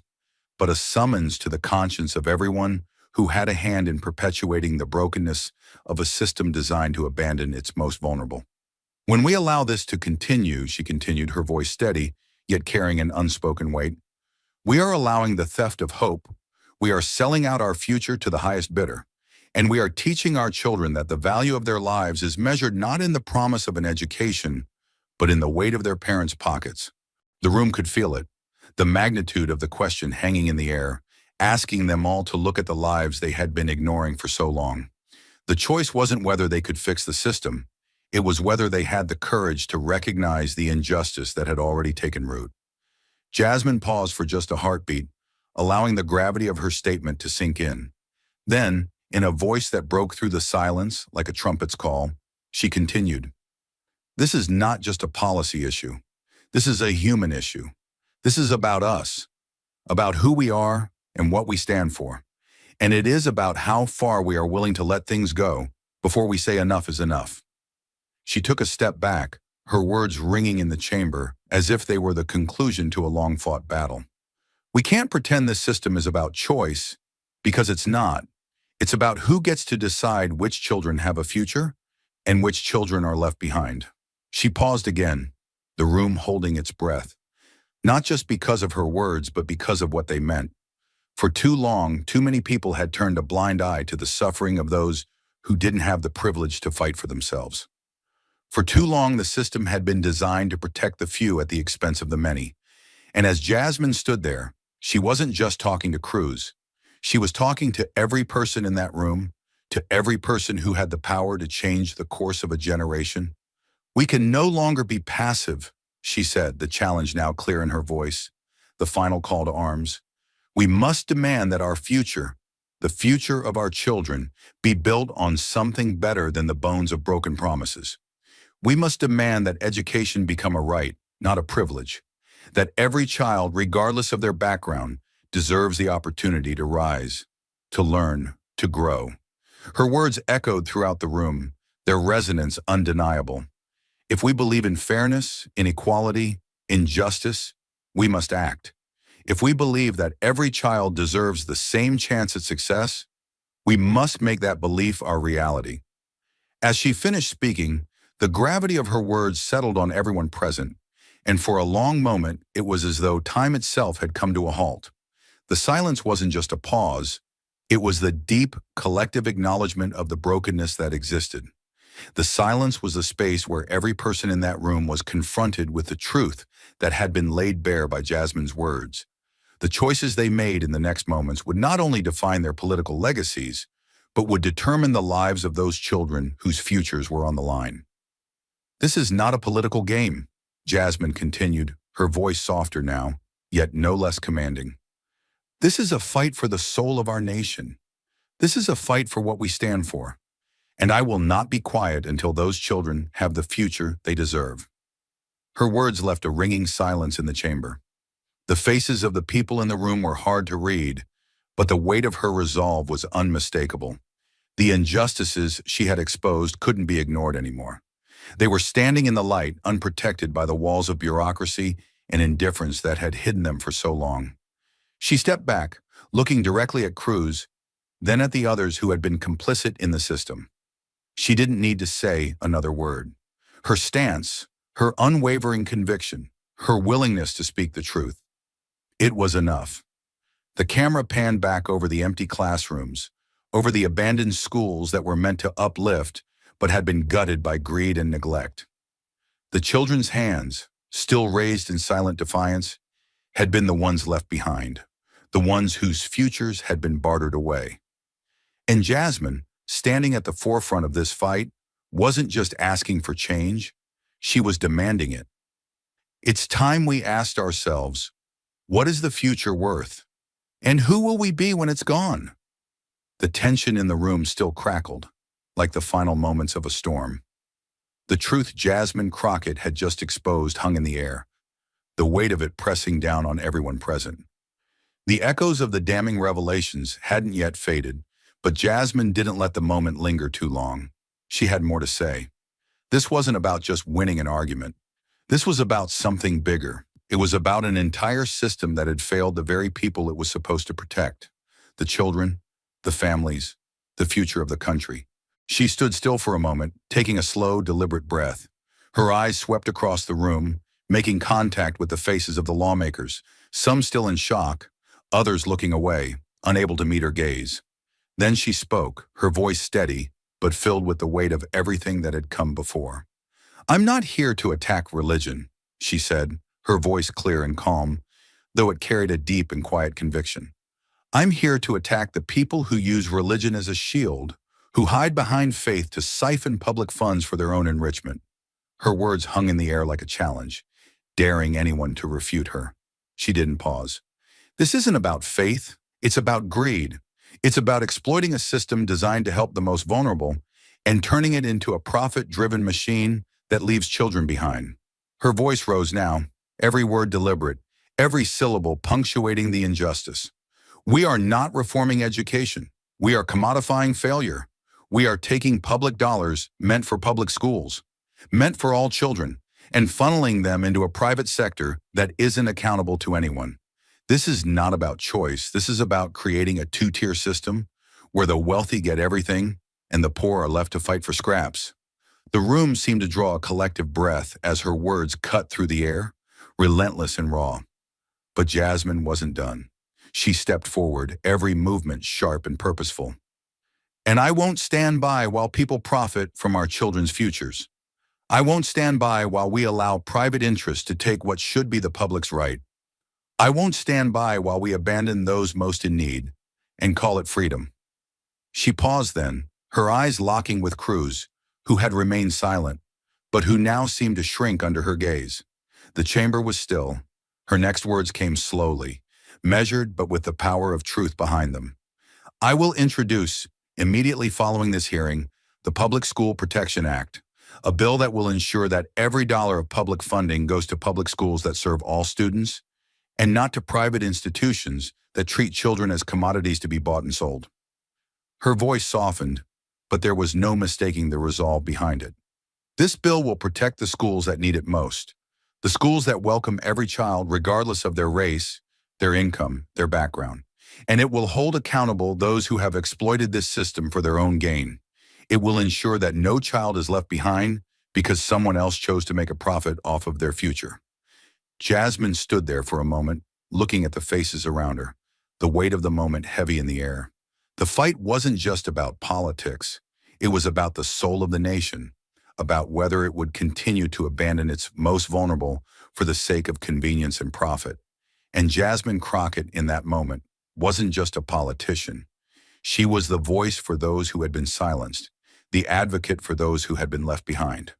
but a summons to the conscience of everyone who had a hand in perpetuating the brokenness of a system designed to abandon its most vulnerable. "When we allow this to continue," she continued, her voice steady, yet carrying an unspoken weight, "we are allowing the theft of hope. We are selling out our future to the highest bidder. And we are teaching our children that the value of their lives is measured not in the promise of an education, but in the weight of their parents' pockets." The room could feel it, the magnitude of the question hanging in the air, asking them all to look at the lives they had been ignoring for so long. The choice wasn't whether they could fix the system. It was whether they had the courage to recognize the injustice that had already taken root. Jasmine paused for just a heartbeat, allowing the gravity of her statement to sink in. Then, in a voice that broke through the silence like a trumpet's call, she continued, "This is not just a policy issue. This is a human issue. This is about us, about who we are and what we stand for. And it is about how far we are willing to let things go before we say enough is enough." She took a step back, her words ringing in the chamber as if they were the conclusion to a long-fought battle. "We can't pretend this system is about choice, because it's not. It's about who gets to decide which children have a future and which children are left behind." She paused again, the room holding its breath, not just because of her words, but because of what they meant. For too long, too many people had turned a blind eye to the suffering of those who didn't have the privilege to fight for themselves. For too long, the system had been designed to protect the few at the expense of the many. And as Jasmine stood there, she wasn't just talking to Cruz. She was talking to every person in that room, to every person who had the power to change the course of a generation. "We can no longer be passive," she said, the challenge now clear in her voice, the final call to arms. "We must demand that our future, the future of our children, be built on something better than the bones of broken promises. We must demand that education become a right, not a privilege. That every child, regardless of their background, deserves the opportunity to rise, to learn, to grow." Her words echoed throughout the room, their resonance undeniable. If we believe in fairness, in equality, in justice, we must act. If we believe that every child deserves the same chance at success, we must make that belief our reality. As she finished speaking, the gravity of her words settled on everyone present, and for a long moment it was as though time itself had come to a halt. The silence wasn't just a pause, it was the deep, collective acknowledgement of the brokenness that existed. The silence was the space where every person in that room was confronted with the truth that had been laid bare by Jasmine's words. The choices they made in the next moments would not only define their political legacies, but would determine the lives of those children whose futures were on the line. "This is not a political game," Jasmine continued, her voice softer now, yet no less commanding. "This is a fight for the soul of our nation. This is a fight for what we stand for. And I will not be quiet until those children have the future they deserve." Her words left a ringing silence in the chamber. The faces of the people in the room were hard to read, but the weight of her resolve was unmistakable. The injustices she had exposed couldn't be ignored anymore. They were standing in the light, unprotected by the walls of bureaucracy and indifference that had hidden them for so long. She stepped back, looking directly at Cruz, then at the others who had been complicit in the system. She didn't need to say another word. Her stance, her unwavering conviction, her willingness to speak the truth. It was enough. The camera panned back over the empty classrooms, over the abandoned schools that were meant to uplift but had been gutted by greed and neglect. The children's hands, still raised in silent defiance, had been the ones left behind, the ones whose futures had been bartered away. And Jasmine, standing at the forefront of this fight, wasn't just asking for change, she was demanding it. It's time we asked ourselves, what is the future worth? And who will we be when it's gone? The tension in the room still crackled, like the final moments of a storm. The truth Jasmine Crockett had just exposed hung in the air, the weight of it pressing down on everyone present. The echoes of the damning revelations hadn't yet faded, but Jasmine didn't let the moment linger too long. She had more to say. This wasn't about just winning an argument. This was about something bigger. It was about an entire system that had failed the very people it was supposed to protect. The children, the families, the future of the country. She stood still for a moment, taking a slow, deliberate breath. Her eyes swept across the room, making contact with the faces of the lawmakers, some still in shock, others looking away, unable to meet her gaze. Then she spoke, her voice steady, but filled with the weight of everything that had come before. "I'm not here to attack religion," she said, her voice clear and calm, though it carried a deep and quiet conviction. "I'm here to attack the people who use religion as a shield, who hide behind faith to siphon public funds for their own enrichment." Her words hung in the air like a challenge, daring anyone to refute her. She didn't pause. "This isn't about faith, it's about greed. It's about exploiting a system designed to help the most vulnerable and turning it into a profit-driven machine that leaves children behind." Her voice rose now, every word deliberate, every syllable punctuating the injustice. "We are not reforming education. We are commodifying failure. We are taking public dollars meant for public schools, meant for all children, and funneling them into a private sector that isn't accountable to anyone. This is not about choice. This is about creating a two-tier system where the wealthy get everything and the poor are left to fight for scraps." The room seemed to draw a collective breath as her words cut through the air, relentless and raw. But Jasmine wasn't done. She stepped forward, every movement sharp and purposeful. "And I won't stand by while people profit from our children's futures. I won't stand by while we allow private interests to take what should be the public's right. I won't stand by while we abandon those most in need and call it freedom." She paused then, her eyes locking with Cruz, who had remained silent, but who now seemed to shrink under her gaze. The chamber was still. Her next words came slowly, measured but with the power of truth behind them. I will introduce, immediately following this hearing, the Public School Protection Act, a bill that will ensure that every dollar of public funding goes to public schools that serve all students, and not to private institutions that treat children as commodities to be bought and sold. Her voice softened, but there was no mistaking the resolve behind it. This bill will protect the schools that need it most, the schools that welcome every child regardless of their race, their income, their background. And it will hold accountable those who have exploited this system for their own gain. It will ensure that no child is left behind because someone else chose to make a profit off of their future. Jasmine stood there for a moment, looking at the faces around her, the weight of the moment heavy in the air. The fight wasn't just about politics. It was about the soul of the nation, about whether it would continue to abandon its most vulnerable for the sake of convenience and profit. And Jasmine Crockett, in that moment, wasn't just a politician. She was the voice for those who had been silenced, the advocate for those who had been left behind.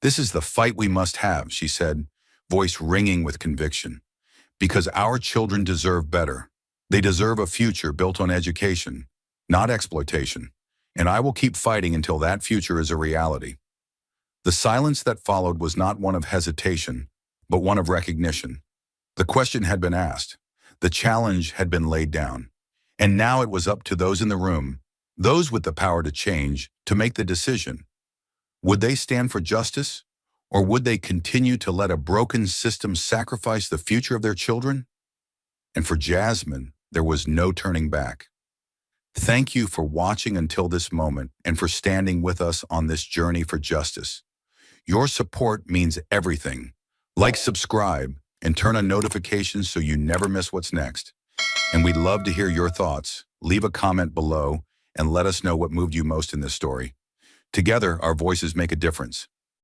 "This is the fight we must have," she said, voice ringing with conviction. "Because our children deserve better. They deserve a future built on education, not exploitation. And I will keep fighting until that future is a reality." The silence that followed was not one of hesitation, but one of recognition. The question had been asked. The challenge had been laid down. And now it was up to those in the room, those with the power to change, to make the decision. Would they stand for justice, or would they continue to let a broken system sacrifice the future of their children? And for Jasmine, there was no turning back. Thank you for watching until this moment and for standing with us on this journey for justice. Your support means everything. Like, subscribe, and turn on notifications so you never miss what's next. And we'd love to hear your thoughts. Leave a comment below and let us know what moved you most in this story. Together, our voices make a difference.